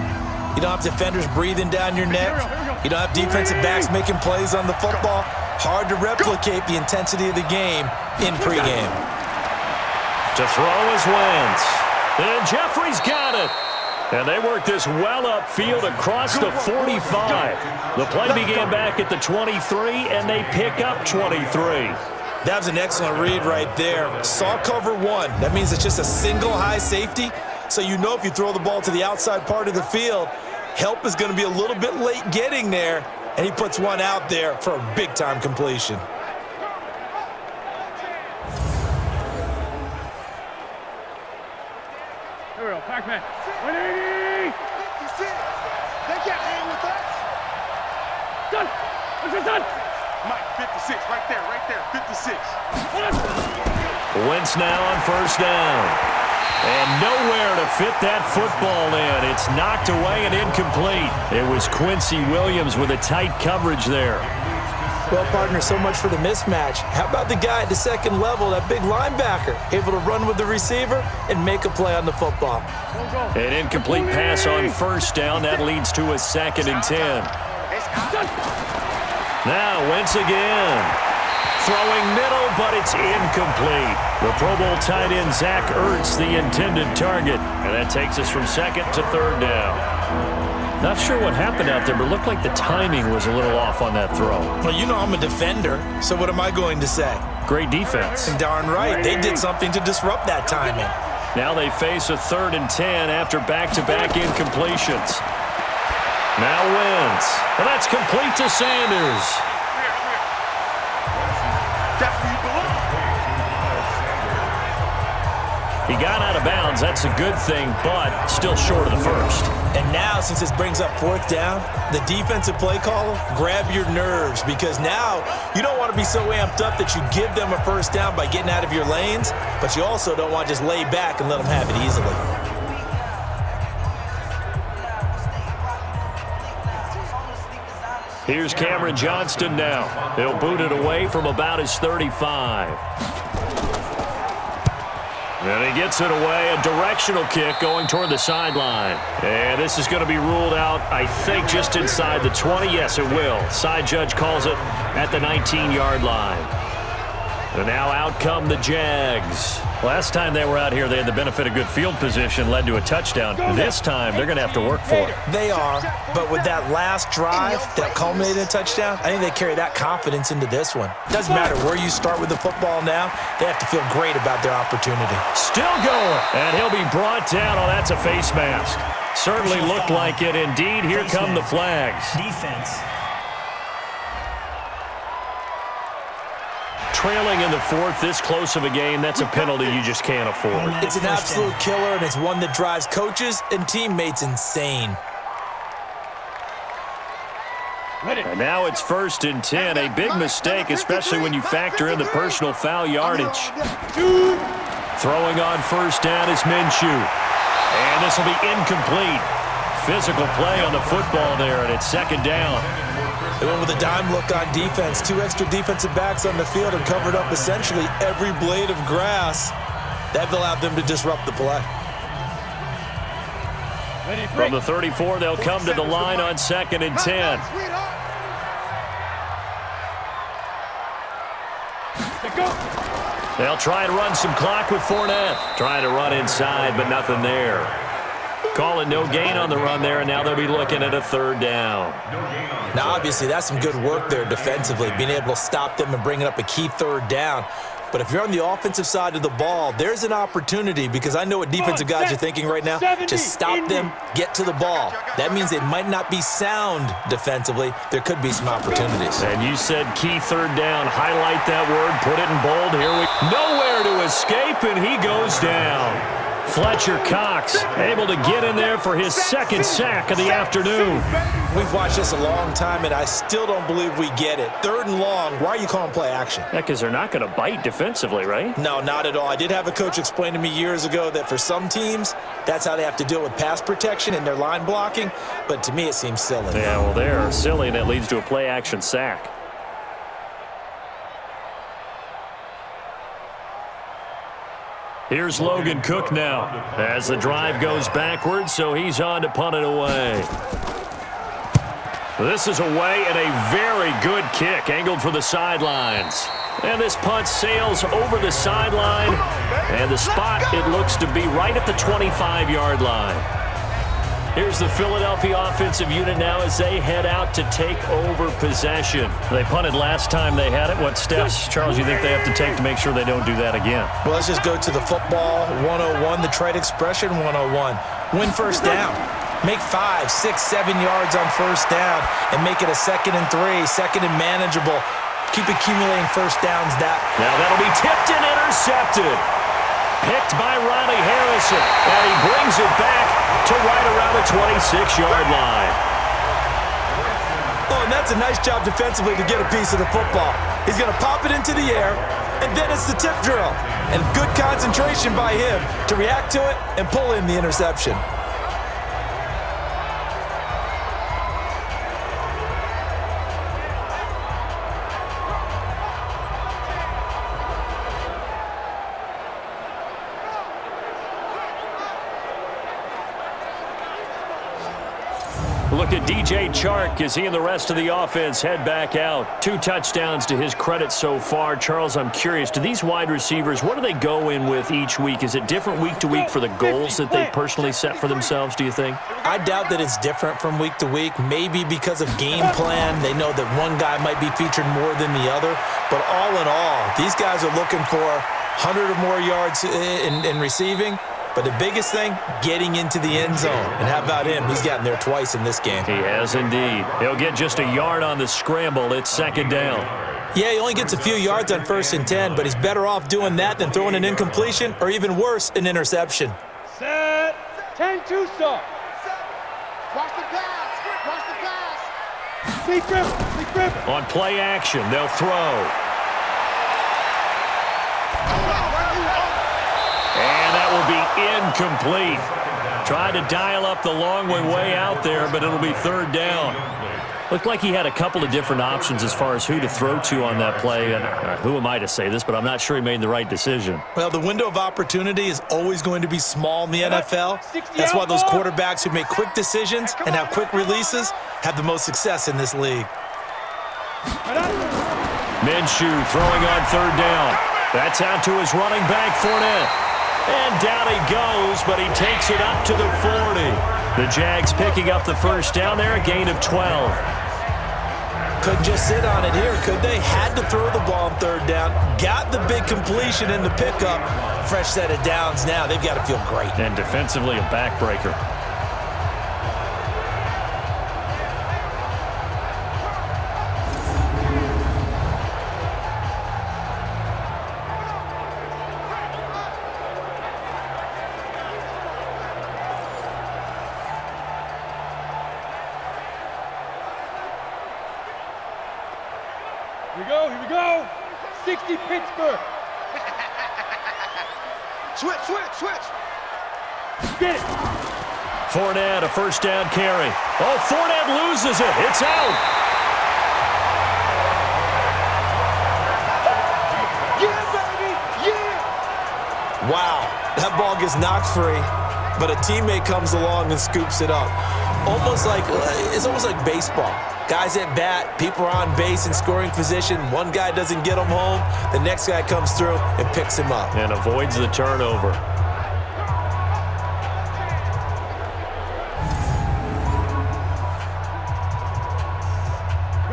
Speaker 3: you don't have defenders breathing down your neck. You don't have defensive backs making plays on the football. Hard to replicate the intensity of the game in pregame.
Speaker 2: To throw is Wentz. And Jeffrey's got it. And they work this well upfield across the 45. The play began back at the 23, and they pick up 23.
Speaker 3: That was an excellent read right there. Saw cover one. That means it's just a single high safety. So you know if you throw the ball to the outside part of the field, help is going to be a little bit late getting there. And he puts one out there for a big-time completion.
Speaker 5: Here we go, Pac-Man. 180!
Speaker 4: They can't hang with us.
Speaker 5: Done! What's it done?
Speaker 4: Mike, 56, right there, 56.
Speaker 2: Wentz now on first down. And nowhere to fit that football in. It's knocked away and incomplete. It was Quincy Williams with a tight coverage there.
Speaker 3: Well, partner, so much for the mismatch. How about the guy at the second level, that big linebacker, able to run with the receiver and make a play on the football?
Speaker 2: An incomplete pass on first down. That leads to a 2nd and 10. Now Wentz again. Throwing middle, but it's incomplete. The Pro Bowl tight end Zach Ertz, the intended target. And that takes us from 2nd to 3rd down. Not sure what happened out there, but it looked like the timing was a little off on that throw.
Speaker 3: Well, you know I'm a defender, so what am I going to say?
Speaker 2: Great defense.
Speaker 3: Darn right. They did something to disrupt that timing.
Speaker 2: Now they face a 3rd and 10 after back-to-back incompletions. Now Wentz. Well, that's complete to Sanders.
Speaker 4: That's where you belong.
Speaker 2: He got out of bounds. That's a good thing, but still short of the first.
Speaker 3: And now, since this brings up 4th down, the defensive play caller, grab your nerves, because now you don't want to be so amped up that you give them a first down by getting out of your lanes, but you also don't want to just lay back and let them have it easily.
Speaker 2: Here's Cameron Johnston now. He'll boot it away from about his 35. And he gets it away, a directional kick going toward the sideline. And this is going to be ruled out, I think, just inside the 20. Yes, it will. Side judge calls it at the 19-yard line. And now out come the Jags. Last time they were out here, they had the benefit of good field position, led to a touchdown. This time, they're going to have to work for it.
Speaker 3: They are, but with that last drive that culminated in a touchdown, I think they carry that confidence into this one. Doesn't matter where you start with the football now, they have to feel great about their opportunity.
Speaker 2: Still going, and he'll be brought down. Oh, that's a face mask. Certainly looked like it. Indeed, here come the flags.
Speaker 7: Defense.
Speaker 2: Trailing in the 4th, this close of a game, that's a penalty you just can't afford.
Speaker 3: It's an absolute killer, and it's one that drives coaches and teammates insane.
Speaker 2: And now it's 1st and 10, a big mistake, especially when you factor in the personal foul yardage. Throwing on first down is Minshew. And this will be incomplete. Physical play on the football there, and it's 2nd down.
Speaker 3: They went with a dime look on defense. 2 extra defensive backs on the field and covered up essentially every blade of grass. That allowed them to disrupt the play.
Speaker 2: From the 34, they'll come to the line on 2nd and 10. They'll try and run some clock with Fournette. Trying to run inside, but nothing there. Call it no gain on the run there, and now they'll be looking at a 3rd down.
Speaker 3: Now, obviously, that's some good work there defensively, being able to stop them and bringing up a key 3rd down. But if you're on the offensive side of the ball, there's an opportunity, because I know what defensive guys are thinking right now. Just stop them, get to the ball. That means they might not be sound defensively. There could be some opportunities.
Speaker 2: And you said key 3rd down. Highlight that word, put it in bold. Here we go. Nowhere to escape, and he goes down. Fletcher Cox able to get in there for his 2nd sack of the afternoon.
Speaker 3: We've watched this a long time, and I still don't believe we get it. 3rd and long, why are you calling play action?
Speaker 2: Yeah, because they're not going to bite defensively, right?
Speaker 3: No, not at all. I did have a coach explain to me years ago that for some teams, that's how they have to deal with pass protection and their line blocking, but to me it seems silly.
Speaker 2: Yeah, well, they're silly, and it leads to a play action sack. Here's Logan Cook now as the drive goes backwards, so he's on to punt it away. This is away, and a very good kick angled for the sidelines. And this punt sails over the sideline, and the spot, it looks to be right at the 25-yard line. Here's the Philadelphia offensive unit now as they head out to take over possession. They punted last time they had it. What steps, Charles, you think they have to take to make sure they don't do that again?
Speaker 3: Well, let's just go to the football 101, the trade expression 101. Win first down. Make 5, 6, 7 yards on first down and make it a 2nd and 3, 2nd and manageable. Keep accumulating first downs.
Speaker 2: Now that'll be tipped and intercepted. Picked by Ronnie Harrison, and he brings it back to right around the 26-yard line.
Speaker 3: Oh, and that's a nice job defensively to get a piece of the football. He's going to pop it into the air, and then it's the tip drill. And good concentration by him to react to it and pull in the interception.
Speaker 2: Look at DJ Chark as he and the rest of the offense head back out. 2 touchdowns to his credit so far. Charles, I'm curious, do these wide receivers, what do they go in with each week? Is it different week to week for the goals that they personally set for themselves, do you think?
Speaker 3: I doubt that it's different from week to week. Maybe because of game plan, they know that one guy might be featured more than the other. But all in all, these guys are looking for 100 or more yards in receiving. But the biggest thing, getting into the end zone. And how about him? He's gotten there twice in this game.
Speaker 2: He has indeed. He'll get just a yard on the scramble. It's 2nd down.
Speaker 3: Yeah, he only gets a few yards on 1st and 10, but he's better off doing that than throwing an incompletion or even worse, an interception.
Speaker 5: Set. 10-2 stop.
Speaker 4: Watch the pass. Watch the pass.
Speaker 5: Sleep grip.
Speaker 2: On play action, they'll throw. And that will be incomplete. Tried to dial up the long way out there, but it'll be 3rd down. Looked like he had a couple of different options as far as who to throw to on that play. And who am I to say this, but I'm not sure he made the right decision.
Speaker 3: Well, the window of opportunity is always going to be small in the NFL. That's why those quarterbacks who make quick decisions and have quick releases have the most success in this league.
Speaker 2: Minshew throwing on 3rd down. That's out to his running back, Fournette. And down he goes, but he takes it up to the 40. The Jags picking up the first down there, a gain of 12.
Speaker 3: Couldn't just sit on it here, could they? Had to throw the ball on 3rd down. Got the big completion in the pickup. Fresh set of downs now. They've got to feel great.
Speaker 2: And defensively, a backbreaker.
Speaker 5: Here we go. 60 Pittsburgh.
Speaker 4: Switch.
Speaker 5: Get it.
Speaker 2: Fournette, a first down carry. Oh, Fournette loses it. It's out.
Speaker 4: Yeah, baby. Yeah.
Speaker 3: Wow, that ball gets knocked free, but a teammate comes along and scoops it up. It's almost like baseball. Guys at bat, people are on base in scoring position. One guy doesn't get him home. The next guy comes through and picks him up.
Speaker 2: And avoids the turnover.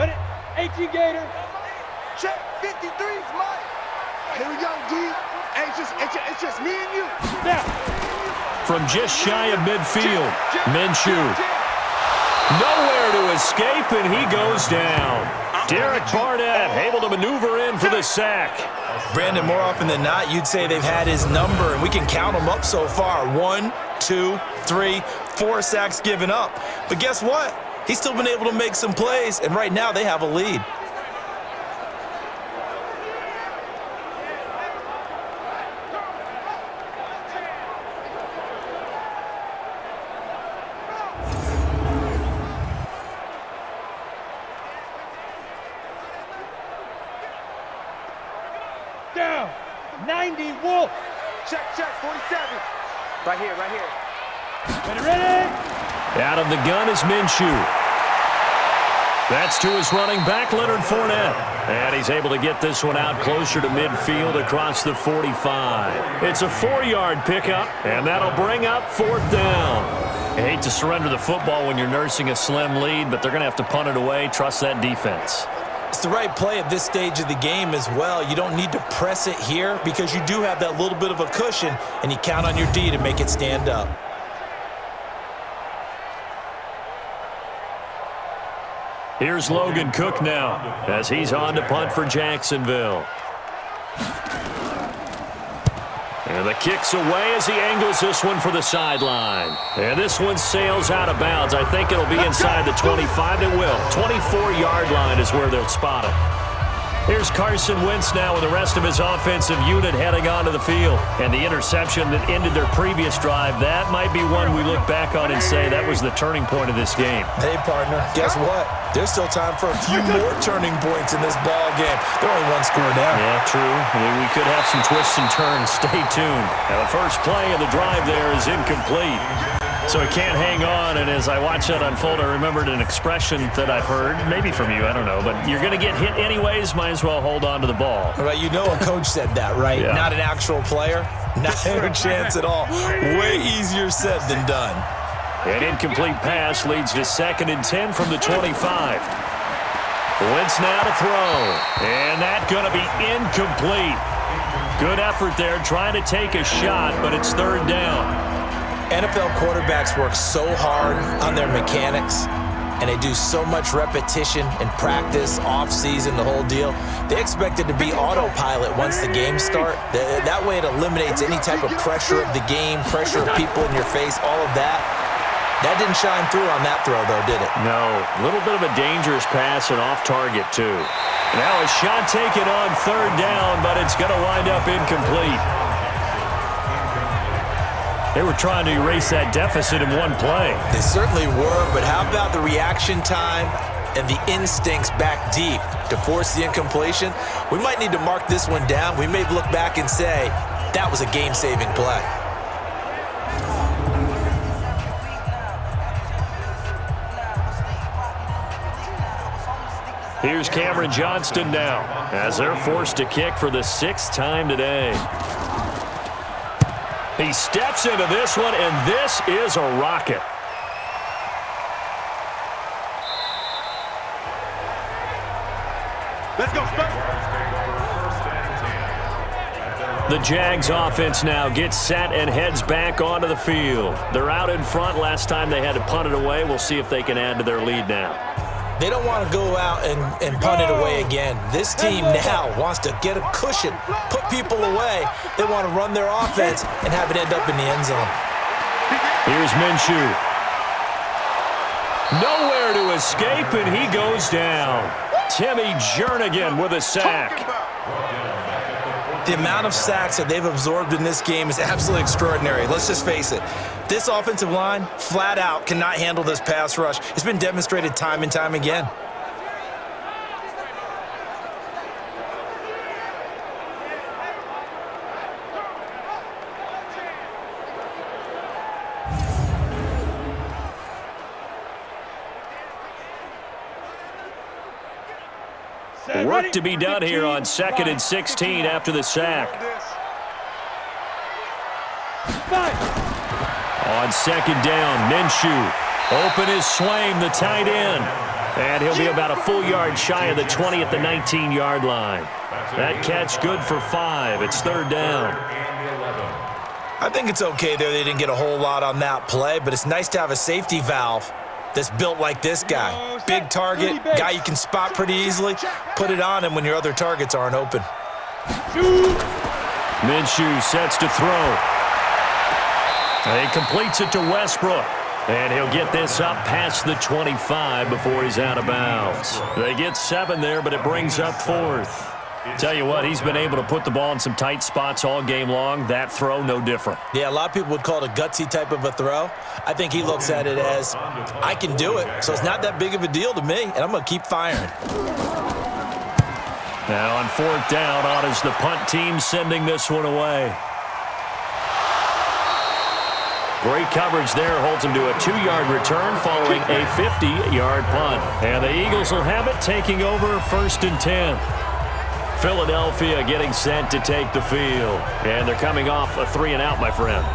Speaker 5: Ready? 18 Gator.
Speaker 4: Check 53's mine. Here we go, D. Hey, it's just me and you.
Speaker 5: Now.
Speaker 2: From just shy of midfield, Minshew. Nowhere to escape, and he goes down. Derek Barnett able to maneuver in for the sack.
Speaker 3: Brandon, more often than not, you'd say they've had his number, and we can count them up so far. 1, 2, 3, 4 sacks given up. But guess what? He's still been able to make some plays, and right now they have a lead.
Speaker 5: Down. 90 Wolf.
Speaker 4: Check 47. Right here.
Speaker 5: Ready.
Speaker 2: Out of the gun is Minshew. That's to his running back, Leonard Fournette. And he's able to get this one out closer to midfield across the 45. It's a 4-yard pickup, and that'll bring up 4th down. You hate to surrender the football when you're nursing a slim lead, but they're going to have to punt it away. Trust that defense.
Speaker 3: It's the right play at this stage of the game as well. You don't need to press it here because you do have that little bit of a cushion, and you count on your D to make it stand up.
Speaker 2: Here's Logan Cook now as he's on to punt for Jacksonville. And the kick's away as he angles this one for the sideline. And this one sails out of bounds. I think it'll be inside the 25. It will. 24-yard line is where they'll spot it. Here's Carson Wentz now with the rest of his offensive unit heading onto the field. And the interception that ended their previous drive, that might be one we look back on and say that was the turning point of this game.
Speaker 3: Hey, partner, guess what? There's still time for a few more turning points in this ball game. They're only one score down.
Speaker 2: Yeah, true. We could have some twists and turns. Stay tuned. Now, the first play of the drive there is incomplete. So he can't hang on, and as I watch that unfold, I remembered an expression that I've heard, maybe from you, I don't know, but you're going to get hit anyways, might as well hold on to the ball.
Speaker 3: Right, you know a coach said that, right?
Speaker 2: Yeah.
Speaker 3: Not an actual player, not a chance at all. Way easier said than done.
Speaker 2: An incomplete pass leads to 2nd and 10 from the 25. Wentz now to throw, and that's going to be incomplete. Good effort there, trying to take a shot, but it's 3rd down.
Speaker 3: NFL quarterbacks work so hard on their mechanics, and they do so much repetition and practice, off-season, the whole deal. They expect it to be autopilot once the games start. That way it eliminates any type of pressure of the game, pressure of people in your face, all of that. That didn't shine through on that throw, though, did it?
Speaker 2: No. A little bit of a dangerous pass and off target, too. Now a shot taken on 3rd down, but it's going to wind up incomplete. They were trying to erase that deficit in one play.
Speaker 3: They certainly were, but how about the reaction time and the instincts back deep to force the incompletion? We might need to mark this one down. We may look back and say, that was a game-saving play.
Speaker 2: Here's Cameron Johnston now as they're forced to kick for the 6th time today. He steps into this one, and this is a rocket.
Speaker 4: Let's go,
Speaker 2: The Jags offense now gets set and heads back onto the field. They're out in front. Last time they had to punt it away. We'll see if they can add to their lead now.
Speaker 3: They don't want to go out and punt it away again. This team now wants to get a cushion, put people away. They want to run their offense and have it end up in the end zone.
Speaker 2: Here's Minshew. Nowhere to escape, and he goes down. Timmy Jernigan with a sack.
Speaker 3: The amount of sacks that they've absorbed in this game is absolutely extraordinary. Let's just face it. This offensive line, flat out, cannot handle this pass rush. It's been demonstrated time and time again.
Speaker 2: Work to be done here on 2nd and 16 after the sack. On 2nd down, Minshew. Open is Swaim, the tight end. And he'll be about a full yard shy of the 20 at the 19-yard line. That catch good for 5. It's 3rd down.
Speaker 3: I think it's okay there. They didn't get a whole lot on that play, but it's nice to have a safety valve that's built like this guy. Big target, guy you can spot pretty easily. Put it on him when your other targets aren't open.
Speaker 2: Minshew sets to throw. He completes it to Westbrook. And he'll get this up past the 25 before he's out of bounds. They get 7 there, but it brings up 4th. Tell you what, he's been able to put the ball in some tight spots all game long. That throw, no different.
Speaker 3: Yeah, a lot of people would call it a gutsy type of a throw. I think he looks at it as, I can do it, so it's not that big of a deal to me, and I'm going to keep firing.
Speaker 2: Now on 4th down, on is the punt team sending this one away. Great coverage there. Holds him to a 2-yard return following a 50-yard punt. And the Eagles will have it, taking over 1st and 10. Philadelphia getting set to take the field. And they're coming off a 3-and-out, my friend.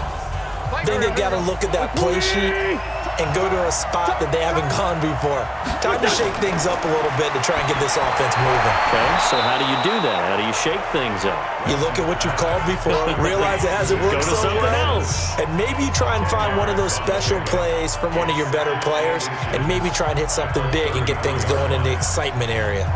Speaker 3: I think they've got to look at that play sheet and go to a spot that they haven't gone before. Time to shake things up a little bit to try and get this offense moving.
Speaker 2: Okay, so how do you do that? How do you shake things up?
Speaker 3: You look at what you've called before, realize it hasn't worked
Speaker 2: Go to
Speaker 3: so
Speaker 2: something
Speaker 3: well,
Speaker 2: else.
Speaker 3: and maybe try and find one of those special plays from one of your better players, and maybe try and hit something big and get things going in the excitement area.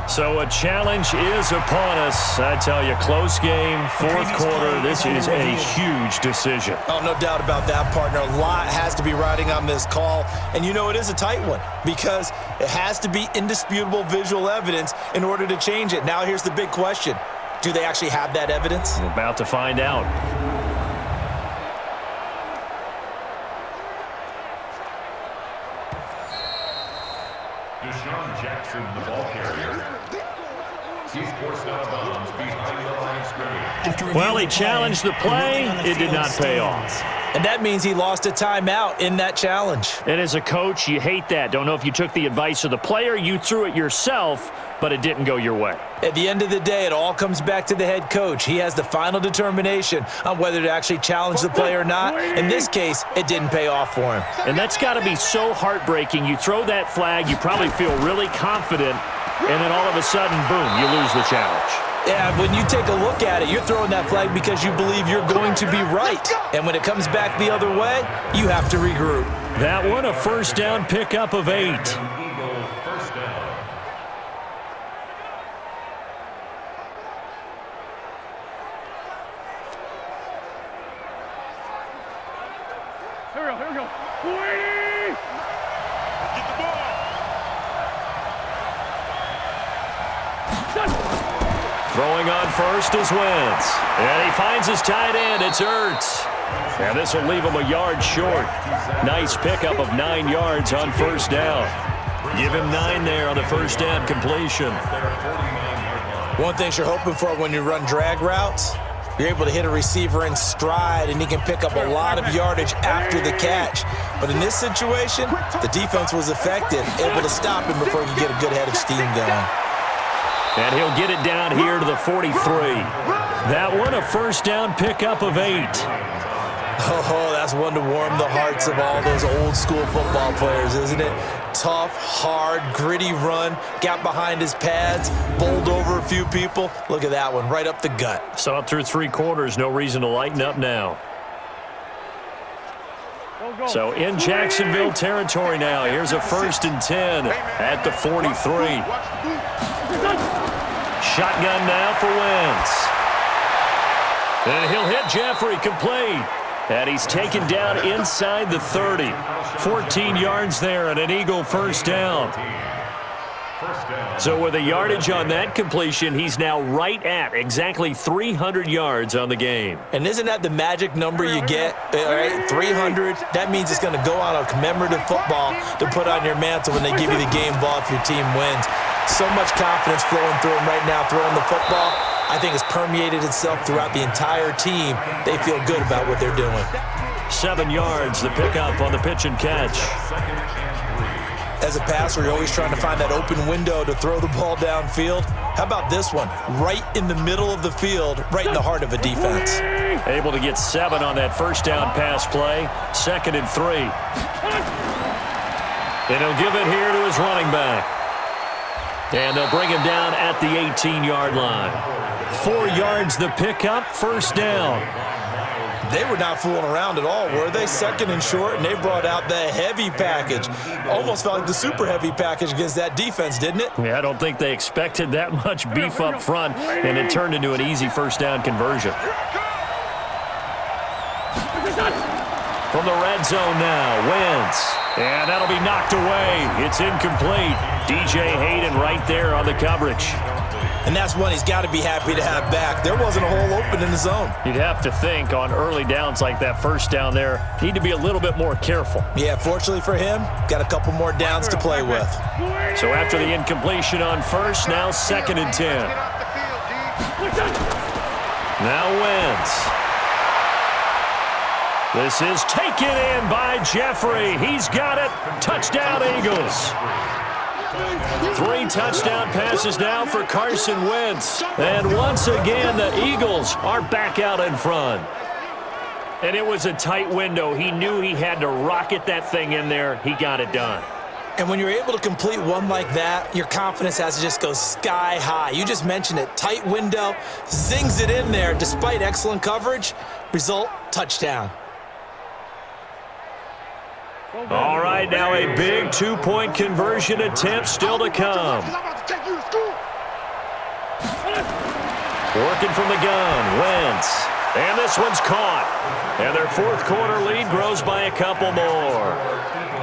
Speaker 2: So a challenge is upon us. I tell you, close game, 4th quarter. This is a huge decision.
Speaker 3: Oh, no doubt about that, partner. A lot has to be riding on this call. And you know it is a tight one because it has to be indisputable visual evidence in order to change it. Now here's the big question. Do they actually have that evidence?
Speaker 2: We're about to find out.
Speaker 6: Deshaun Jackson, the ball carrier. He's forced out of bounds behind the line of scrimmage.
Speaker 2: Well, he challenged the play. It did not pay off.
Speaker 3: And that means he lost a timeout in that challenge.
Speaker 2: And as a coach, you hate that. Don't know if you took the advice of the player. You threw it yourself, but it didn't go your way.
Speaker 3: At the end of the day, it all comes back to the head coach. He has the final determination on whether to actually challenge the play or not. In this case, it didn't pay off for him.
Speaker 2: And that's got to be so heartbreaking. You throw that flag, you probably feel really confident, and then all of a sudden, boom, you lose the challenge.
Speaker 3: Yeah, when you take a look at it, you're throwing that flag because you believe you're going to be right. And when it comes back the other way, you have to regroup.
Speaker 2: That one, a 1st down pickup of 8.
Speaker 6: Eagle first down.
Speaker 5: Here we go. 20! Get the ball!
Speaker 2: Throwing on first is Wentz. And he finds his tight end. It's Ertz. And this will leave him a yard short. Nice pickup of 9 yards on 1st down. Give him 9 there on the 1st down completion.
Speaker 3: One thing you're hoping for when you run drag routes, you're able to hit a receiver in stride, and he can pick up a lot of yardage after the catch. But in this situation, the defense was effective, able to stop him before he could get a good head of steam going.
Speaker 2: And he'll get it down here to the 43. That one, a 1st down pickup of 8.
Speaker 3: Oh, that's one to warm the hearts of all those old school football players, isn't it? Tough, hard, gritty run, got behind his pads, bowled over a few people. Look at that one, right up the gut.
Speaker 2: Saw it through 3 quarters, no reason to lighten up now. So in Jacksonville territory now, here's a 1st and 10 at the 43. Shotgun now for Wentz. And he'll hit Jeffrey, complete. And he's taken down inside the 30. 14 yards there and an Eagle 1st down. So with a yardage on that completion, he's now right at exactly 300 yards on the game.
Speaker 3: And isn't that the magic number you get? All right, 300. That means it's going to go on a commemorative football to put on your mantle when they give you the game ball if your team wins. So much confidence flowing through him right now, throwing the football. I think it's permeated itself throughout the entire team. They feel good about what they're doing.
Speaker 2: 7 yards, the pickup on the pitch and catch.
Speaker 3: As a passer, you're always trying to find that open window to throw the ball downfield. How about this one? Right in the middle of the field, right in the heart of a defense.
Speaker 2: Able to get 7 on that 1st down pass play. 2nd and 3. And he'll give it here to his running back. And they'll bring him down at the 18-yard line. 4 yards the pickup, 1st down.
Speaker 3: They were not fooling around at all, were they? 2nd and short, and they brought out the heavy package. Almost felt like the super heavy package against that defense, didn't it?
Speaker 2: Yeah, I don't think they expected that much beef up front, and it turned into an easy 1st down conversion. From the red zone now, Wentz. And that'll be knocked away. It's incomplete. DJ Hayden right there on the coverage.
Speaker 3: And that's one he's got to be happy to have back. There wasn't a hole open in the zone.
Speaker 2: You'd have to think on early downs like that 1st down there, need to be a little bit more careful.
Speaker 3: Yeah, fortunately for him, got a couple more downs to play with.
Speaker 2: So after the incompletion on 1st, now 2nd and 10. Now Wentz. This is taken in by Jeffrey. He's got it. Touchdown, Eagles. 3 touchdown passes now for Carson Wentz. And once again, the Eagles are back out in front. And it was a tight window. He knew he had to rocket that thing in there. He got it done.
Speaker 3: And when you're able to complete one like that, your confidence has to just go sky high. You just mentioned it. Tight window, zings it in there despite excellent coverage. Result, touchdown.
Speaker 2: All right, now a big 2-point conversion attempt still to come. Working from the gun, Wentz. And this one's caught. And their fourth quarter lead grows by a couple more.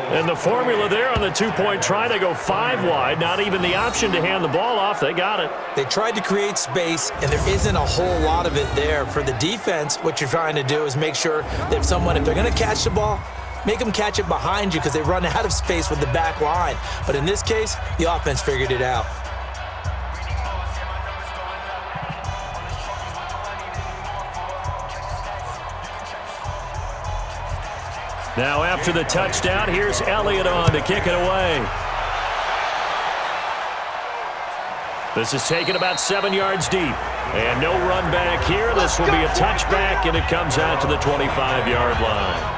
Speaker 2: And the formula there on the 2-point try, they go 5 wide. Not even the option to hand the ball off. They got it.
Speaker 3: They tried to create space, and there isn't a whole lot of it there. For the defense, what you're trying to do is make sure that if they're going to catch the ball, make them catch it behind you because they run out of space with the back line. But in this case, the offense figured it out.
Speaker 2: Now after the touchdown, here's Elliott on to kick it away. This is taken about 7 yards deep. And no run back here. This will be a touchback, and it comes out to the 25-yard line.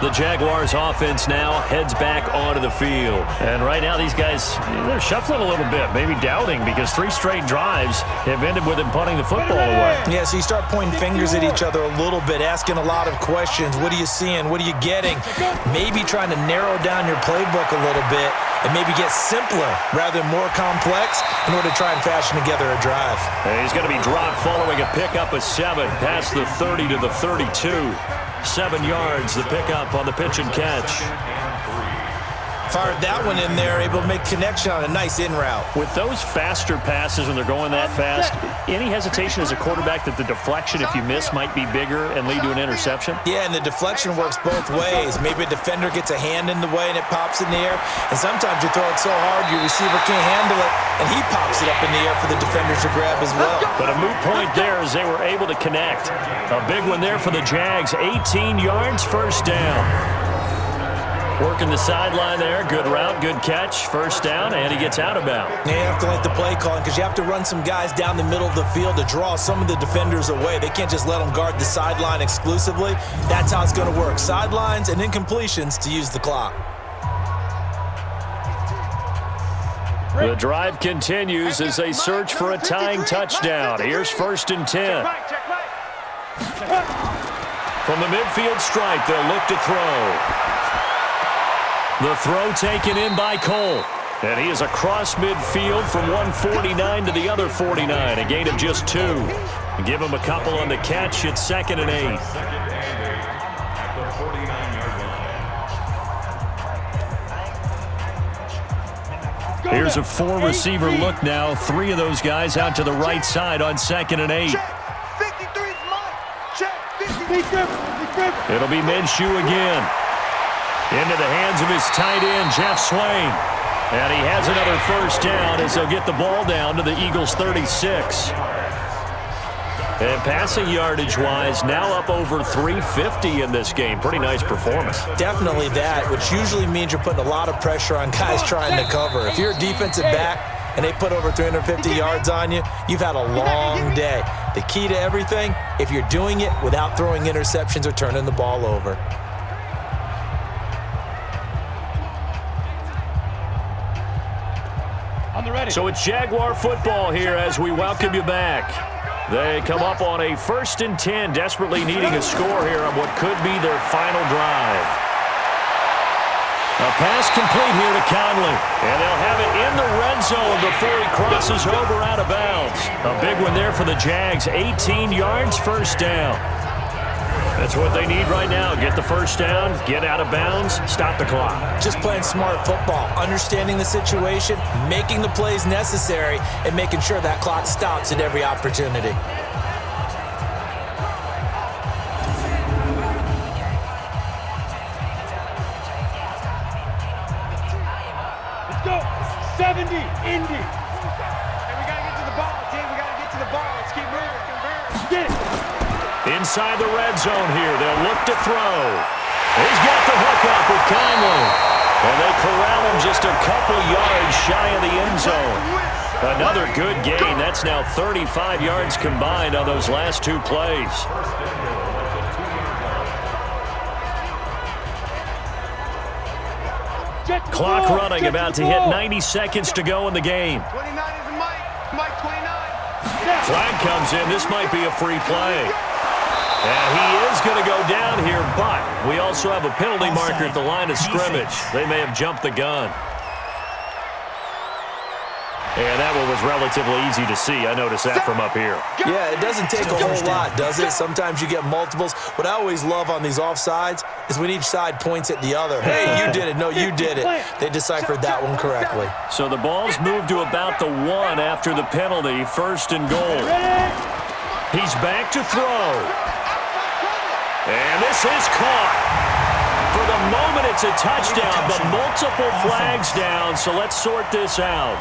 Speaker 2: The Jaguars offense now heads back onto the field. And right now these guys, they're shuffling a little bit, maybe doubting, because 3 straight drives have ended with them punting the football away.
Speaker 3: Yeah, so you start pointing fingers at each other a little bit, asking a lot of questions. What are you seeing? What are you getting? Maybe trying to narrow down your playbook a little bit and maybe get simpler rather than more complex in order to try and fashion together a drive.
Speaker 2: And he's going to be dropped following a pickup of 7 past the 30 to the 32. 7 yards, the pickup on the pitch and catch.
Speaker 3: Fired that one in there, able to make connection on a nice in route.
Speaker 2: With those faster passes, and they're going that fast, any hesitation as a quarterback that the deflection, if you miss, might be bigger and lead to an interception?
Speaker 3: Yeah, and the deflection works both ways. Maybe a defender gets a hand in the way and it pops in the air, and sometimes you throw it so hard your receiver can't handle it, and he pops it up in the air for the defenders to grab as well.
Speaker 2: But a moot point there as they were able to connect. A big one there for the Jags. 18 yards, first down. Working the sideline there. Good route, good catch. First down, and he gets out of bounds.
Speaker 3: Yeah, you have to like the play calling because you have to run some guys down the middle of the field to draw some of the defenders away. They can't just let them guard the sideline exclusively. That's how it's going to work. Sidelines and incompletions to use the clock.
Speaker 2: The drive continues as they search for a tying touchdown. Here's 1st and 10. From the midfield stripe, they'll look to throw. The throw taken in by Cole. And he is across midfield from 149 to the other 49. A gain of just 2. Give him a couple on the catch. It's 2nd and 8. Here's a 4-receiver look now. 3 of those guys out to the right side on 2nd and 8. It'll be Minshew again. Into the hands of his tight end, Jeff Swain. And he has another first down as they'll get the ball down to the Eagles' 36. And passing yardage-wise, now up over 350 in this game. Pretty nice performance.
Speaker 3: Definitely that, which usually means you're putting a lot of pressure on guys trying to cover. If you're a defensive back and they put over 350 yards on you, you've had a long day. The key to everything, if you're doing it without throwing interceptions or turning the ball over.
Speaker 2: So it's Jaguar football here as we welcome you back. They come up on a 1st and 10, desperately needing a score here on what could be their final drive. A pass complete here to Conley, and they'll have it in the red zone before he crosses over out of bounds. A big one there for the Jags, 18 yards, first down. That's what they need right now. Get the first down, get out of bounds, stop the clock.
Speaker 3: Just playing smart football, understanding the situation, making the plays necessary, and making sure that clock stops at every opportunity.
Speaker 5: Let's go. 70, Indy. And we got to get to the ball, team. We got to get to the ball. Let's keep moving. Get it.
Speaker 2: Inside the red zone here. They'll look to throw. He's got the hook up with Conley. And they corral him just a couple yards shy of the end zone. Another good gain. That's now 35 yards combined on those last two plays. Clock running, about to hit 90 seconds to go in the game.
Speaker 4: 29 is Mike. Mike 29.
Speaker 2: Flag comes in. This might be a free play. And he is going to go down here, but we also have a penalty marker at the line of scrimmage. They may have jumped the gun. And that one was relatively easy to see. I noticed that from up here.
Speaker 3: Yeah, it doesn't take a whole lot, does it? Sometimes you get multiples. What I always love on these offsides is when each side points at the other. Hey, you did it. No, you did it. They deciphered that one correctly.
Speaker 2: So the ball's moved to about the 1 after the penalty. First and goal. He's back to throw. And this is caught. For the moment, it's a touchdown, but multiple flags down, so let's sort this out.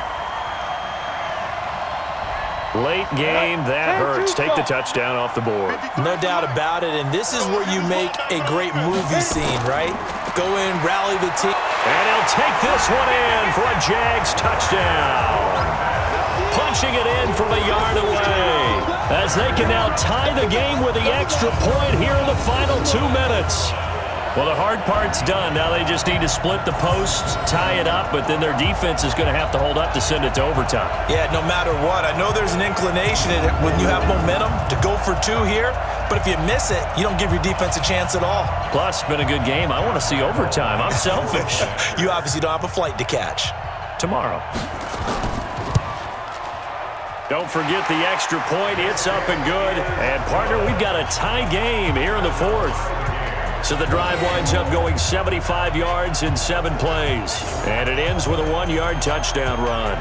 Speaker 2: Late game, that hurts. Take the touchdown off the board.
Speaker 3: No doubt about it, and this is where you make a great movie scene, right? Go in, rally the team.
Speaker 2: And he'll take this one in for a Jags touchdown. Punching it in from a yard away. As they can now tie the game with the extra point here in the final 2 minutes. Well, the hard part's done. Now they just need to split the posts, tie it up, but then their defense is going to have to hold up to send it to overtime.
Speaker 3: Yeah, no matter what. I know there's an inclination when you have momentum to go for 2 here, but if you miss it, you don't give your defense a chance at all.
Speaker 2: Plus, it's been a good game. I want to see overtime. I'm selfish.
Speaker 3: You obviously don't have a flight to catch.
Speaker 2: Tomorrow. Don't forget the extra point. It's up and good. And, partner, we've got a tie game here in the 4th. So the drive winds up going 75 yards in 7 plays. And it ends with a 1-yard touchdown run.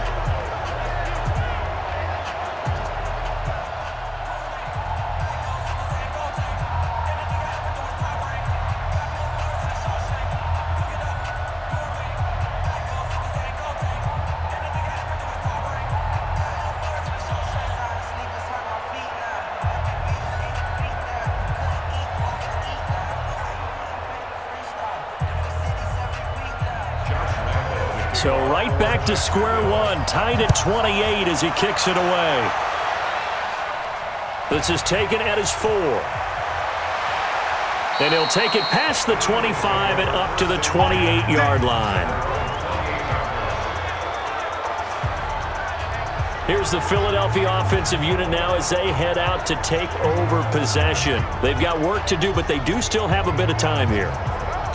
Speaker 2: So right back to square one, tied at 28 as he kicks it away. This is taken at his 4. And he'll take it past the 25 and up to the 28-yard line. Here's the Philadelphia offensive unit now as they head out to take over possession. They've got work to do, but they do still have a bit of time here.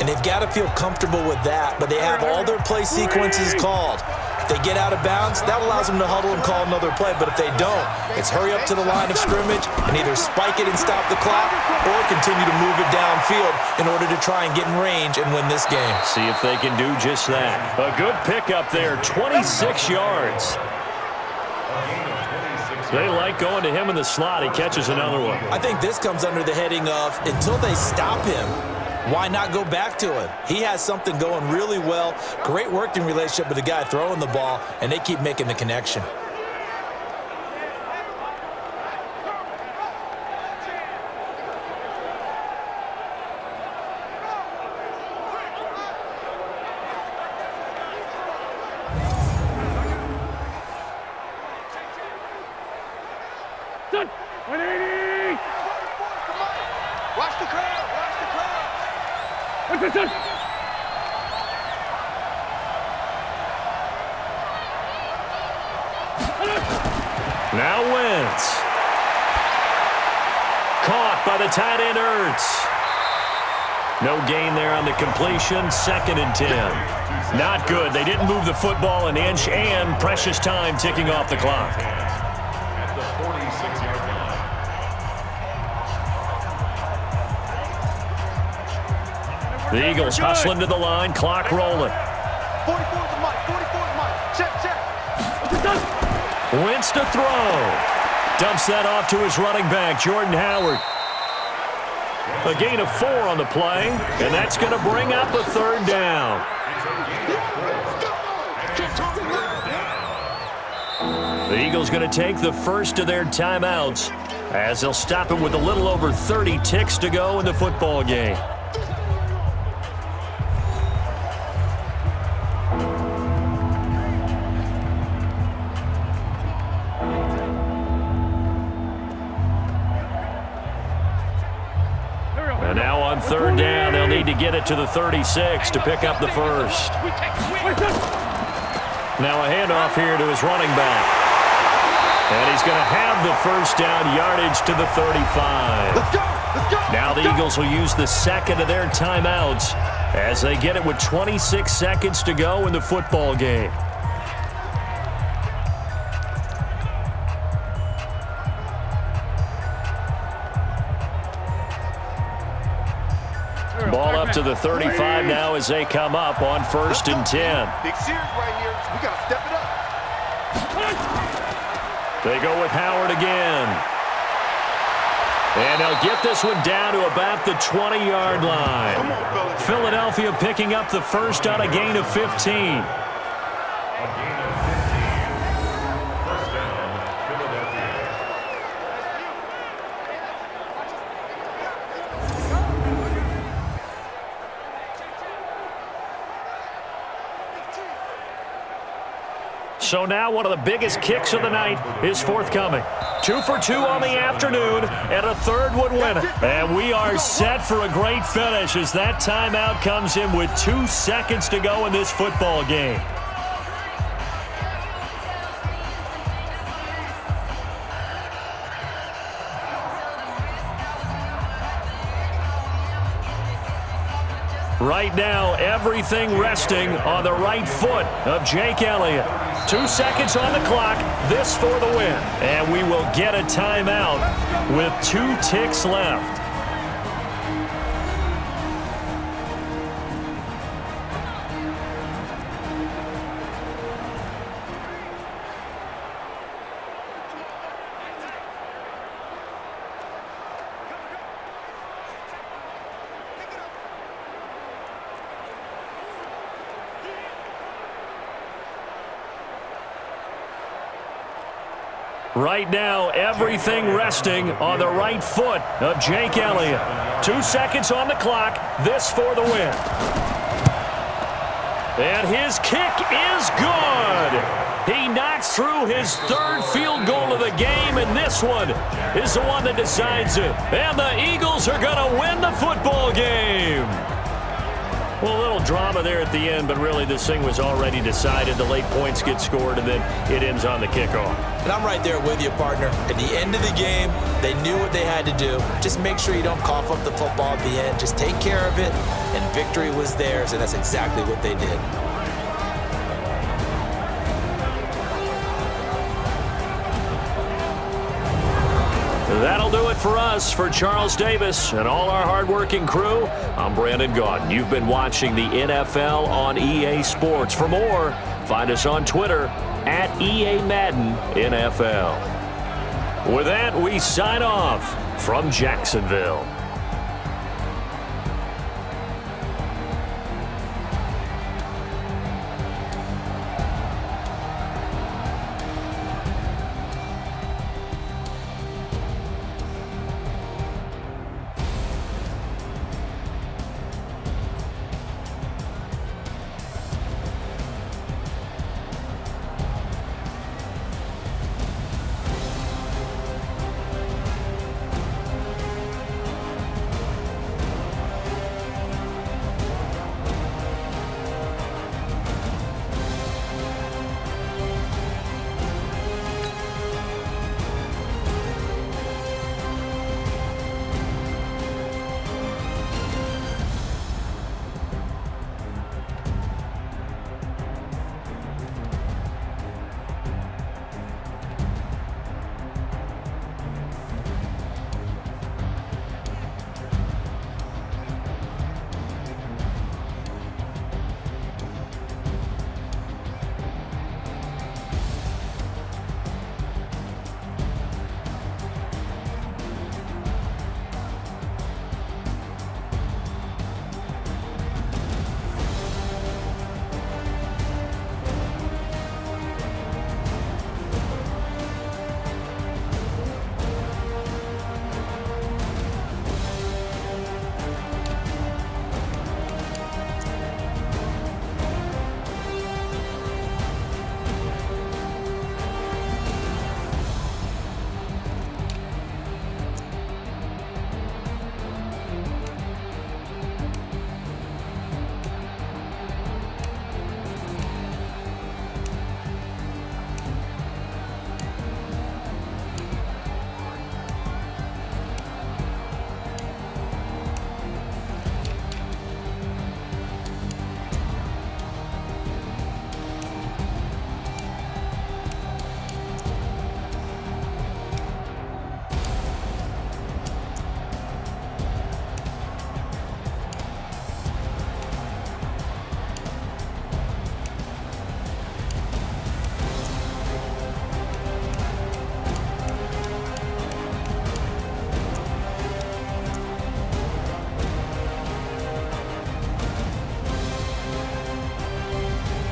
Speaker 3: And they've got to feel comfortable with that, but they have all their play sequences called. If they get out of bounds, that allows them to huddle and call another play, but if they don't, it's hurry up to the line of scrimmage and either spike it and stop the clock or continue to move it downfield in order to try and get in range and win this game.
Speaker 2: See if they can do just that. A good pickup there, 26 yards. They like going to him in the slot. He catches another one.
Speaker 3: I think this comes under the heading of until they stop him, why not go back to him? He has something going really well. Great working relationship with the guy throwing the ball, and they keep making the connection.
Speaker 5: Done. 180.
Speaker 4: Watch the crowd. Watch the crowd.
Speaker 5: Done.
Speaker 2: Now Wentz. Caught by the tight end Ertz. No gain there on the completion. 2nd and 10. Not good. They didn't move the football an inch, and precious time ticking off the clock.
Speaker 6: At the 46-yard line.
Speaker 2: The Eagles hustling to the line. Clock rolling.
Speaker 4: 44 is Mike. 44 is Mike. Check.
Speaker 2: Wentz to throw. Dumps that off to his running back, Jordan Howard. A gain of 4 on the play, and that's going to bring up a 3rd down. The Eagles going to take the first of their timeouts as they'll stop it with a little over 30 ticks to go in the football game. And now on third down, they'll need to get it to the 36 to pick up the first. Now a handoff here to his running back. And he's going to have the first down yardage to the 35. Now the Eagles will use the second of their timeouts as they get it with 26 seconds to go in the football game. Ball up to the 35 now as they come up on 1st and 10.
Speaker 5: Big series right here. We got to step it up.
Speaker 2: They go with Howard again. And they'll get this one down to about the 20-yard line.
Speaker 5: Come on, fellas.
Speaker 2: Philadelphia picking up the first on a gain of 15. So now one of the biggest kicks of the night is forthcoming. 2 for 2 on the afternoon, and a third would win it. And we are set for a great finish as that timeout comes in with 2 seconds to go in this football game. Right now, everything resting on the right foot of Jake Elliott. 2 seconds on the clock, this for the win. And we will get a timeout with 2 ticks left. Right now, everything resting on the right foot of Jake Elliott. 2 seconds on the clock, this for the win. And his kick is good. He knocks through his 3rd field goal of the game, and this one is the one that decides it. And the Eagles are going to win the football game. Well, a little drama there at the end, but really this thing was already decided. The late points get scored, and then it ends on the kickoff.
Speaker 3: And I'm right there with you, partner. At the end of the game, they knew what they had to do. Just make sure you don't cough up the football at the end. Just take care of it, and victory was theirs, and that's exactly what they did.
Speaker 2: That'll do it for us. For Charles Davis and all our hardworking crew, I'm Brandon Gaudin. You've been watching the NFL on EA Sports. For more, find us on Twitter at EA Madden NFL. With that, we sign off from Jacksonville.